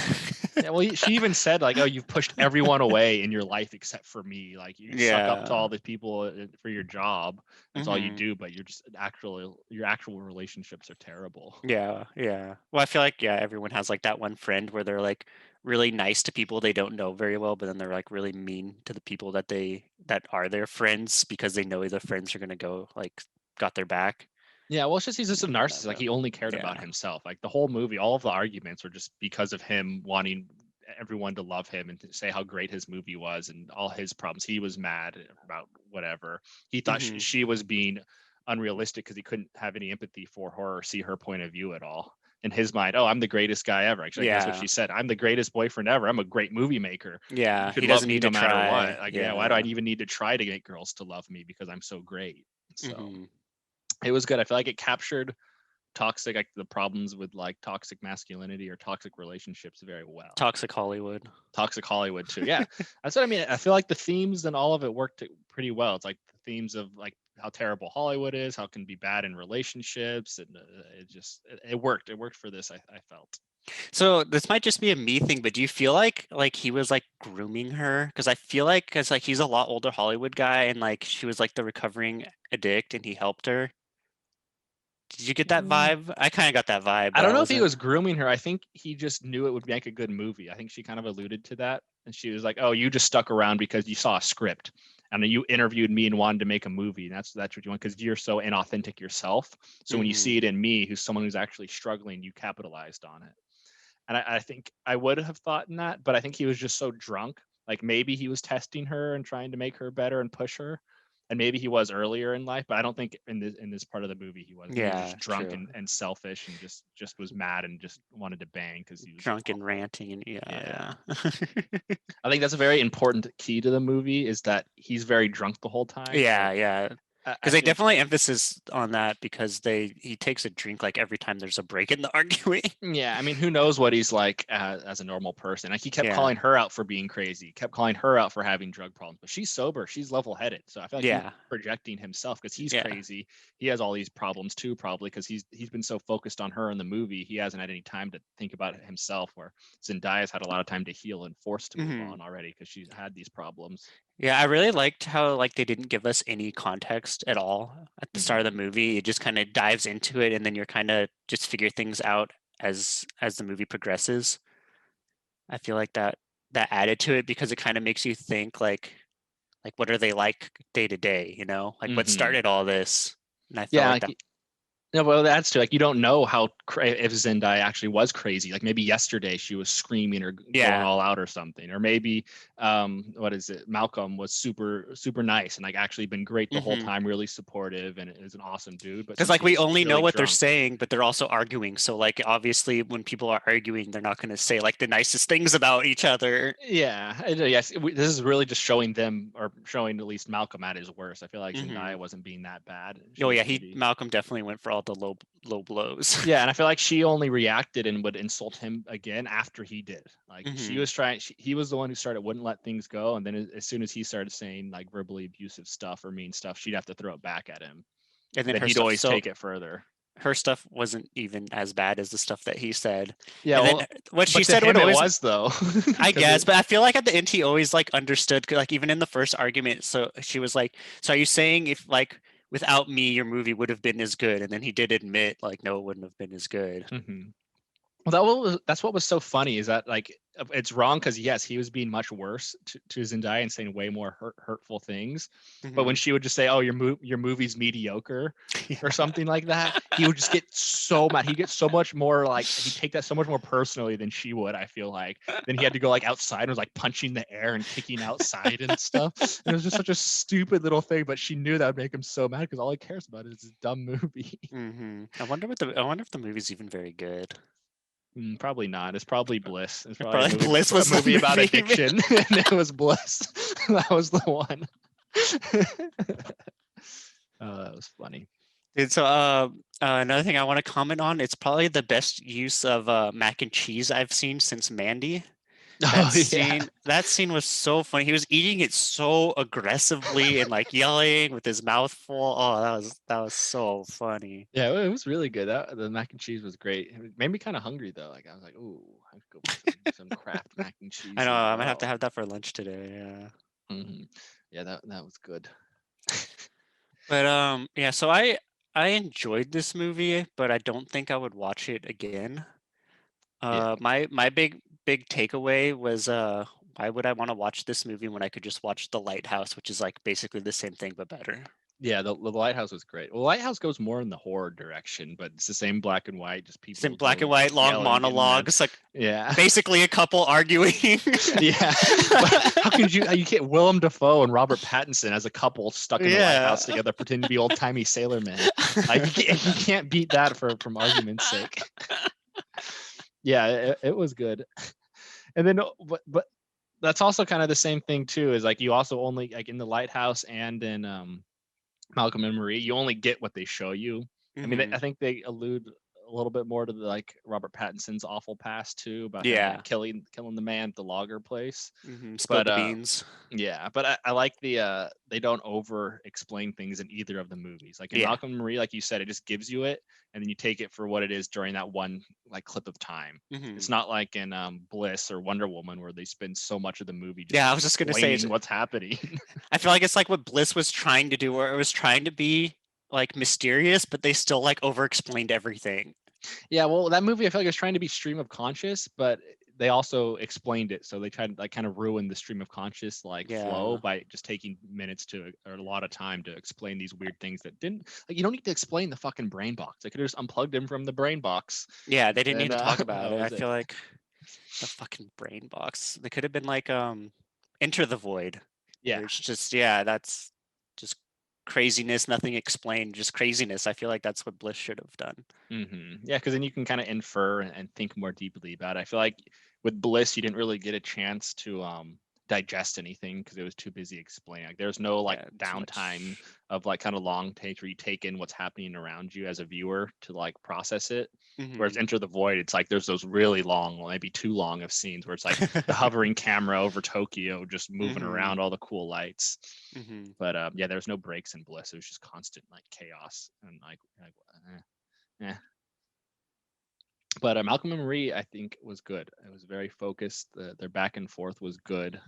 Yeah, well, she even said like, "Oh, you've pushed everyone away in your life except for me. Like you suck up to Yeah. all the people for your job. That's all you Mhm. do, but you're just your actual relationships are terrible." Yeah, yeah. Well, I feel like yeah, everyone has like that one friend where they're like really nice to people they don't know very well, but then they're like really mean to the people that are their friends because they know the friends are gonna go like got their back. Yeah, well, it's just he's just a And narcissist. Like he only cared about yeah. himself. Like the whole movie, all of the arguments were just because of him wanting everyone to love him and to say how great his movie was and all his problems. He was mad about whatever. He thought Mhm. she was being unrealistic because he couldn't have any empathy for her or see her point of view at all. In his mind, oh, I'm the greatest guy ever. Actually, like, that's what Yeah. she said. I'm the greatest boyfriend ever. I'm a great movie maker. You Yeah. should He love doesn't me need no to matter what. try. Like, yeah, why do I Yeah. even need to try to get girls to love me because I'm so great? So Mhm. it was good. I feel like it captured toxic, like the problems with like toxic masculinity or toxic relationships very well. Toxic Hollywood. Toxic Hollywood too. Yeah, that's what I mean. I feel like the themes and all of it worked pretty well. It's like the themes of like how terrible Hollywood is, how it can be bad in relationships, and it worked. It worked for this. I felt. So this might just be a me thing, but do you feel like he was like grooming her? Because I feel like because like he's a lot older Hollywood guy, and like she was like the recovering addict, and he helped her. Did you get that Mm, vibe? I kind of got that vibe, I but don't I know if he wasn't. was grooming her. I think he just knew it would make a good movie. I think she kind of alluded to that. And she was like, "Oh, you just stuck around because you saw a script and then you interviewed me and wanted to make a movie. And that's what you want because you're so inauthentic yourself. So when you Hmm. see it in me, who's someone who's actually struggling, you capitalized on it." And I think I would have thought in that, but I think he was just so drunk. Like maybe he was testing her and trying to make her better and push her. And maybe he was earlier in life, but I don't think in this part of the movie he was. I think he was Yeah, just drunk true. and selfish and just was mad and just wanted to bang because he was Drunk and awful. ranting, and Yeah. yeah, I think that's a very important key to the movie is that he's very drunk the whole time. yeah, So yeah. I Because they think definitely emphasis on that because he takes a drink like every time there's a break in the arguing. yeah, I mean, who knows what he's like as a normal person? Like he kept Yeah, calling her out for being crazy, kept calling her out for having drug problems, but she's sober, she's level-headed. So I feel like he's yeah, projecting himself because he's yeah. crazy. He has all these problems too, probably because he's been so focused on her in the movie, he hasn't had any time to think about it himself. Where Zendaya's had a lot of time to heal and forced to move Hmm. on already because she's had these problems. Yeah, I really liked how like they didn't give us any context at all at the start of the Hmm. movie. It just kind of dives into it, and then you're kind of just figure things out as the movie progresses. I feel like that added to it because it kind of makes you think like what are they like day to day, you know? Like what Hmm. started all this? And I felt Yeah, like like that. No, well, that's true. Like, you don't know if Zendaya actually was crazy. Like, maybe yesterday she was screaming or going Yeah. all out or something, or maybe what is it? Malcolm was super nice and like actually been great the whole Mhm. time, really supportive, and is an awesome dude. But Because like we sometimes only know really what they're drunk. saying, but they're also arguing. So like obviously when people are arguing, they're not going to say like the nicest things about each other. Yeah, yes. This is really just showing them, or showing at least Malcolm at his worst. I feel like Mhm. Zendaya wasn't being that bad. She Oh was yeah, pretty. Malcolm definitely went for all the low blows. Yeah, and I feel like she only reacted and would insult him again after he did. Like, she Mhm. was trying. He was the one who started, wouldn't let things go, and then as soon as he started saying like verbally abusive stuff or mean stuff, she'd have to throw it back at him. And And then then her he'd stuff. always So take it further. her stuff wasn't even as bad as the stuff that he said. Yeah, And then well, what she but to said would him it always, was though, I because guess, but I feel like at the end he always like understood, 'cause, like even in the first argument. So she was like, "So are you saying if like without me your movie would have been as good?" And then he did admit like, "No, it wouldn't have been as good." Well, that's what was so funny, is that like it's wrong because yes, he was being much worse to Zendaya and saying way more hurtful things. But when Mhm. she would just say, "Oh, your movie's mediocre," or Yeah. something like that, he would just get so mad. He gets so much more, like, he'd take that so much more personally than she would. I feel like then he had to go like outside and was like punching the air and kicking outside and stuff. And it was just such a stupid little thing, but she knew that would make him so mad because all he cares about is his dumb movie. I wonder if the movie's even very good. Probably not. It's probably Bliss. It's probably Probably Bliss a was the movie about movie. addiction, and it was Bliss. That was the one. Oh, that was funny. Dude, so another thing I want to comment on, it's probably the best use of mac and cheese I've seen since Mandy. Oh yeah, That scene was so funny. He was eating it so aggressively and like yelling with his mouth full. Oh, that was so funny. yeah. It was really good. The mac and cheese was great. It made me kind of hungry though. Like, I was like, "Ooh, I could go put some Kraft mac and I cheese know in a I might have to row." have that for lunch today. Yeah. hmm Yeah, that was good. But yeah, so I enjoyed this movie, but I don't think I would watch it again. Yeah, My big takeaway was why would I want to watch this movie when I could just watch The Lighthouse, which is like basically the same thing but better. yeah. The Lighthouse was great. Well, Lighthouse goes more in the horror direction, but it's the same black and white, just It's in people black and going white, long yelling, getting mad. monologues, like Yeah. basically a couple arguing. Yeah, but how can you get Willem Dafoe and Robert Pattinson as a couple stuck in the Yeah. lighthouse together, pretending to be old timey sailormen? Like, you can't beat that from argument's sake. Yeah, it was good. And then, but that's also kind of the same thing too. Is like, you also only, like, in the lighthouse and in Malcolm and Marie, you only get what they show you. I mean, I hmm think they allude a little bit more to the, like, Robert Pattinson's awful past too, about him like Yeah. killing the man at the logger place. Spilled But the beans. yeah, but I like they don't over explain things in either of the movies. Like in Yeah. Malcolm and Marie, like you said, it just gives you it, and then you take it for what it is during that one like clip of time. hmm It's not like in Bliss or Wonder Woman, where they spend so much of the movie just Yeah, I was just gonna say, explaining what's happening. I feel like it's like what Bliss was trying to do, where it was trying to be like mysterious, but they still like over explained everything. Yeah, well, that movie I feel like it was trying to be stream of conscious, but they also explained it, so they tried to like kind of ruin the stream of conscious like flow Yeah. by just taking minutes to, or a lot of time to explain these weird things that didn't, like, you don't need to explain the fucking brain box. They could have just unplugged him from the brain box, Yeah, they didn't and need to talk that about it. I was it. feel like the fucking brain box. They could have been like Enter the Void, Yeah. where it's just yeah, that's just craziness, nothing explained, just craziness. I feel like that's what Bliss should have done. Yeah, because then you can kind of infer and think more deeply about it. I feel like with Bliss, you didn't really get a chance to digest anything because it was too busy explaining. Like, there's no like Yeah, too downtime much. of like kind of long takes where you take in what's happening around you as a viewer to like process it. Whereas hmm Enter the Void, it's like there's those really long, well, maybe too long of scenes where it's like the hovering camera over Tokyo, just moving hmm around all the cool lights. hmm But yeah, there's no breaks in Bliss. It was just constant like chaos and like eh. But Malcolm and Marie, I think, was good. It was very focused. Their back and forth was good.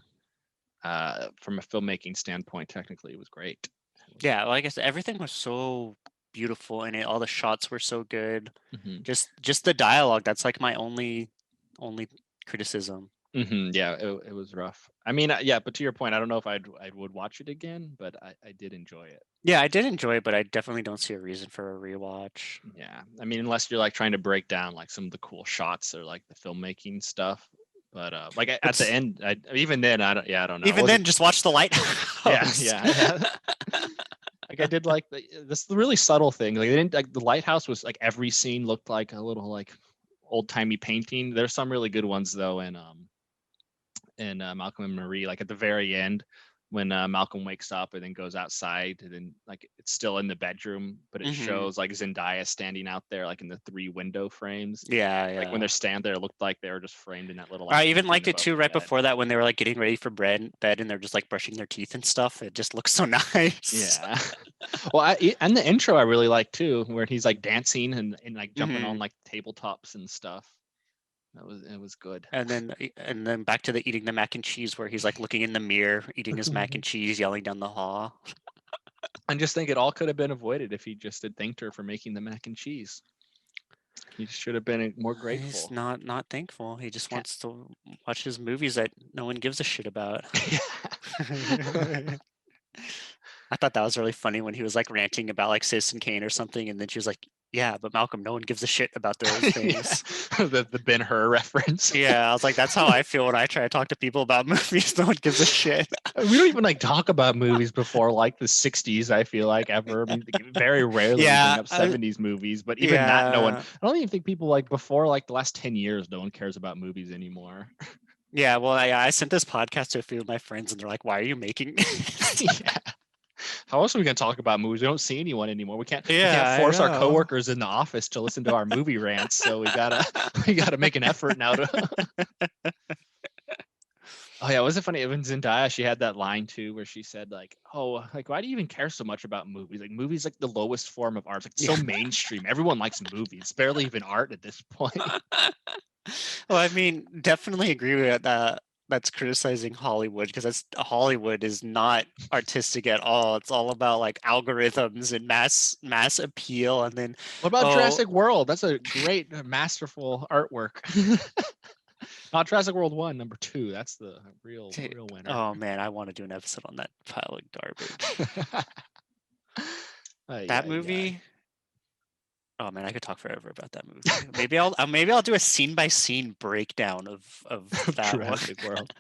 From a filmmaking standpoint, technically, it was great. It was, Yeah, like I said, everything was so beautiful in it. All the shots were so good. mhm. Just the dialogue. That's like my only criticism. Yeah, it was rough. I mean, yeah, but to your point, I don't know if I would watch it again, but I did enjoy it. Yeah, I did enjoy it, but I definitely don't see a reason for a rewatch. Yeah, I mean, unless you're like trying to break down like some of the cool shots or like the filmmaking stuff, but like at the What's end, even then, I don't know. I even wasn't. then, just watch The Yeah, Lighthouse. yeah. Like I did like this really subtle thing. Like they didn't like the lighthouse was like every scene looked like a little like old timey painting. There's some really good ones though, and Malcolm and Marie, like at the very end when Malcolm wakes up and then goes outside and then like it's still in the bedroom, but it Mhm. shows like Zendaya standing out there like in the 3 window frames. Yeah, Like when yeah. they're standing there, it looked like they were just framed in that little I like even painting liked it above too the right bed. before that when they were like getting ready for bed and they're just like brushing their teeth and stuff. It just looks so nice. Yeah. Well, and the intro I really like too, where he's like dancing and like jumping on Mhm. like tabletops and stuff. It was good. And then back to the eating the mac and cheese where he's like looking in the mirror, eating his mac and cheese, yelling down the hall. I just think it all could have been avoided if he just had thanked her for making the mac and cheese. He should have been more He's grateful. not thankful. He just Ca- wants to watch his movies that no one gives a shit about. Yeah. I thought that was really funny when he was like ranting about like Citizen Kane or something, and then she was like, "Yeah, but Malcolm, no one gives a shit about those things." The Ben-Hur reference. Yeah, I was like, that's how I feel when I try to talk to people about movies. No one gives a shit. We don't even like talk about movies before like the 60s, I feel like ever. I mean, very rarely we bring Yeah, up 70s movies, but even that no one yeah, I don't even think people like before like the last 10 years no one cares about movies anymore. yeah. Well, I sent this podcast to a few of my friends, and they're like, "Why are you making?" Yeah. How else are we gonna talk about movies? We don't see anyone anymore. We can't Yeah, I force our know. coworkers in the office to listen to our movie rants. So we gotta make an effort now to. Oh yeah, wasn't it funny? Even Zendaya, she had that line too, where she said like, "Oh, like why do you even care so much about movies? Like movies like the lowest form of art. It's like so mainstream. Everyone likes movies. It's barely even art at this point." Well, I mean, definitely agree with that. That's criticizing Hollywood because that's Hollywood is not artistic at all. It's all about like algorithms and mass appeal, and then What about oh Jurassic World? That's a great, masterful artwork. Not Jurassic World 1, number 2. That's the real winner. oh man, I want to do an episode on that pile of garbage. That movie. Oh man, I could talk forever about that movie. Maybe I'll do a scene by scene breakdown of that one. Jurassic World.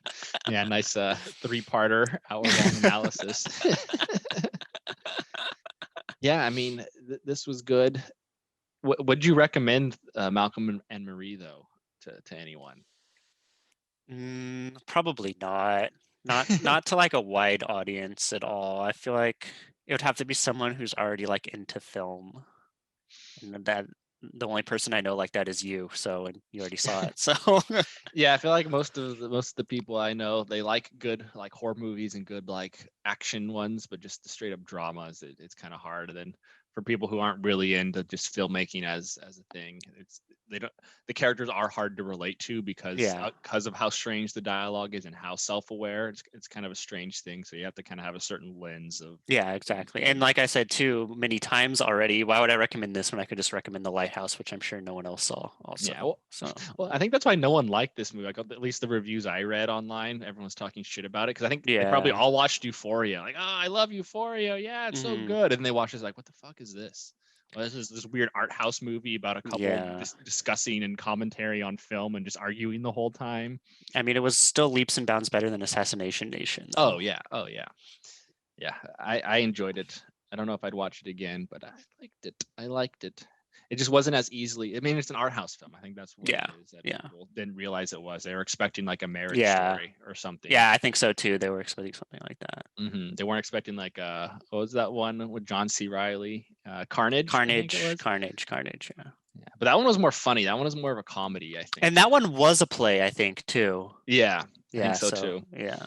Yeah, nice 3-parter, hour-long analysis. Yeah, I mean, this was good. Would you recommend Malcolm and Marie though to anyone? Probably not. Not to like a wide audience at all. I feel like it would have to be someone who's already like into film, and that the only person I know like that is you. So and you already saw it. So Yeah, I feel like most of the people I know, they like good like horror movies and good like action ones, but just the straight up dramas, it's kind of hard. And then for people who aren't really into just filmmaking as a thing, they don't the characters are hard to relate to because yeah. of how strange the dialogue is and how self-aware. It's kind of a strange thing, so you have to kind of have a certain lens of Yeah, exactly. And viewing like I said too many times already, why would I recommend this when I could just recommend The Lighthouse, which I'm sure no one else saw also. Yeah, well, So I think that's why no one liked this movie. Like at least the reviews I read online, everyone's talking shit about it because I think they probably yeah. all watched Euphoria. Like, oh, I love Euphoria. Yeah, it's so Mhm. good. And they watch this like, what the fuck is this? Well, this is this weird art house movie about a couple Yeah. discussing and commentary on film and just arguing the whole time. I mean, it was still leaps and bounds better than Assassination Nation, though. Oh yeah, yeah. I enjoyed it. I don't know if I'd watch it again, but I liked it. It just wasn't as easily. I mean, it's an art house film. I think that's what Yeah, it is. That yeah, people didn't realize it was. They were expecting like a marriage yeah, story or something. yeah. I think so too. They were expecting something like that. They weren't expecting like what was that one with John C. Riley? Carnage, I think it was. Carnage. Yeah, Yeah, but that one was more funny. That one was more of a comedy, I think. and that one was a play, I think, too. Yeah, I Yeah, think so too. Yeah.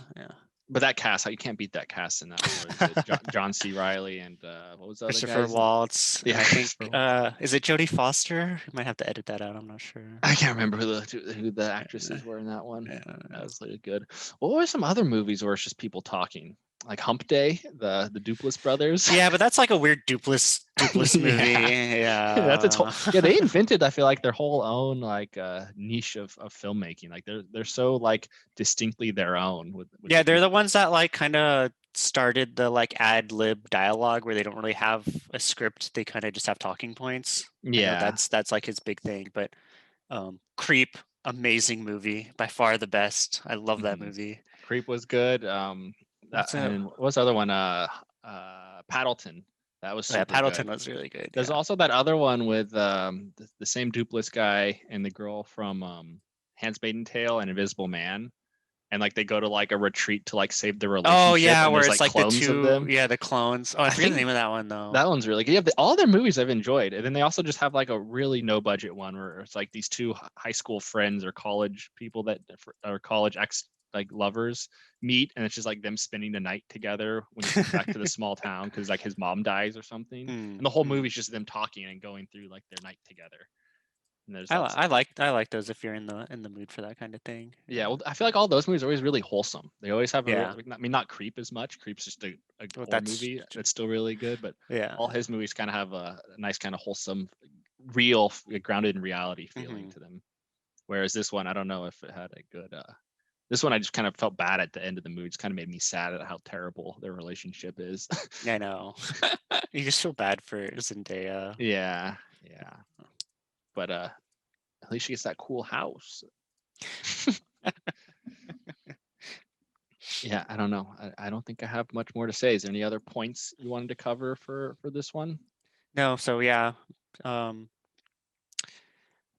But that cast, you can't beat that cast in that one. John C. Riley and what was the other Christopher guy's? Waltz. Yeah, I think. Christopher Waltz. Is it Jodie Foster? You might have to edit that out. I'm not sure. I can't remember who the actresses were in that one. That was really good. What were some other movies where it's just people talking? like Hump Day, the Duplass brothers. Yeah, but that's like a weird Duplass movie. Yeah. Yeah. That's its whole, yeah, they invented, I feel like, their whole own like niche of filmmaking. Like they're so like distinctly their own with Yeah, the they're the people. ones that like kind of started the like ad lib dialogue where they don't really have a script. They kind of just have talking points. I know Yeah. that's like his big thing, but Creep, amazing movie, by far the best. I love that Mhm. movie. Creep was good. What's it? And what's the other one? Paddleton. That was Oh, yeah, super Paddleton good. was really good. There's Yeah. also that other one with the same Duplass guy and the girl from Handmaid's Tale and Invisible Man, and like they go to like a retreat to like save their Oh relationship, yeah, and where there's it's like like the clones of two, them. yeah, the clones. Oh, I I forget the think name of that one though. that one's really good. Yeah, all their movies I've enjoyed, and then they also just have like a really no budget one where it's like these two high school friends or college people that are college ex like lovers meet, and it's just like them spending the night together when he comes back to the small town because like his mom dies or something, Mm, and the whole mm. movie's just them talking and going through like their night together. And there's lots. I like those if you're in the mood for that kind of thing. Yeah, well, I feel like all those movies are always really wholesome. They always have a Yeah. real, I mean, not Creep as much. Creep's just a Well, horror movie that's still really good, but yeah. all his movies kind of have a nice kind of wholesome, real, grounded in reality feeling Mhm. to them. Whereas this one, I don't know if it had a good. This one, I just kind of felt bad at the end of the movie. It's kind of made me sad at how terrible their relationship is. I know. You just feel bad for Zendaya. Yeah, yeah. But at least she gets that cool house. Yeah, I don't know. I don't think I have much more to say. Is there any other points you wanted to cover for this one? No, so yeah. Um,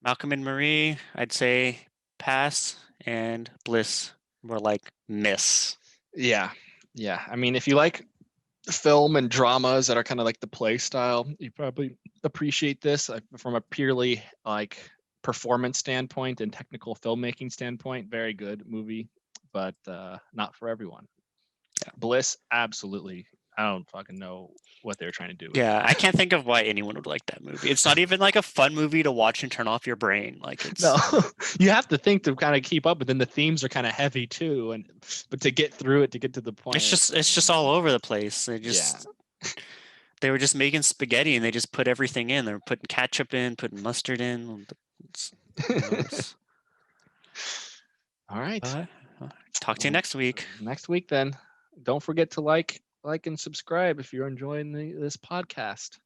Malcolm and Marie, I'd say pass, and Bliss, more like miss. Yeah, yeah. I mean, if you like film and dramas that are kind of like the play style, you probably appreciate this. From a purely like performance standpoint and technical filmmaking standpoint, very good movie, but not for everyone. Yeah. Bliss, absolutely. I don't fucking know what they're trying to do with Yeah, that. I can't think of why anyone would like that movie. It's not even like a fun movie to watch and turn off your brain. Like it's No, you have to think to kind of keep up, but then the themes are kind of heavy too, and but to get through it, to get to the point, it's just all over the place. They just they were just making spaghetti and they just put everything in. They were putting ketchup in, putting mustard in. It's gross. All right. But, talk to you next week. Next week, then. Don't forget to like and subscribe if you're enjoying this podcast.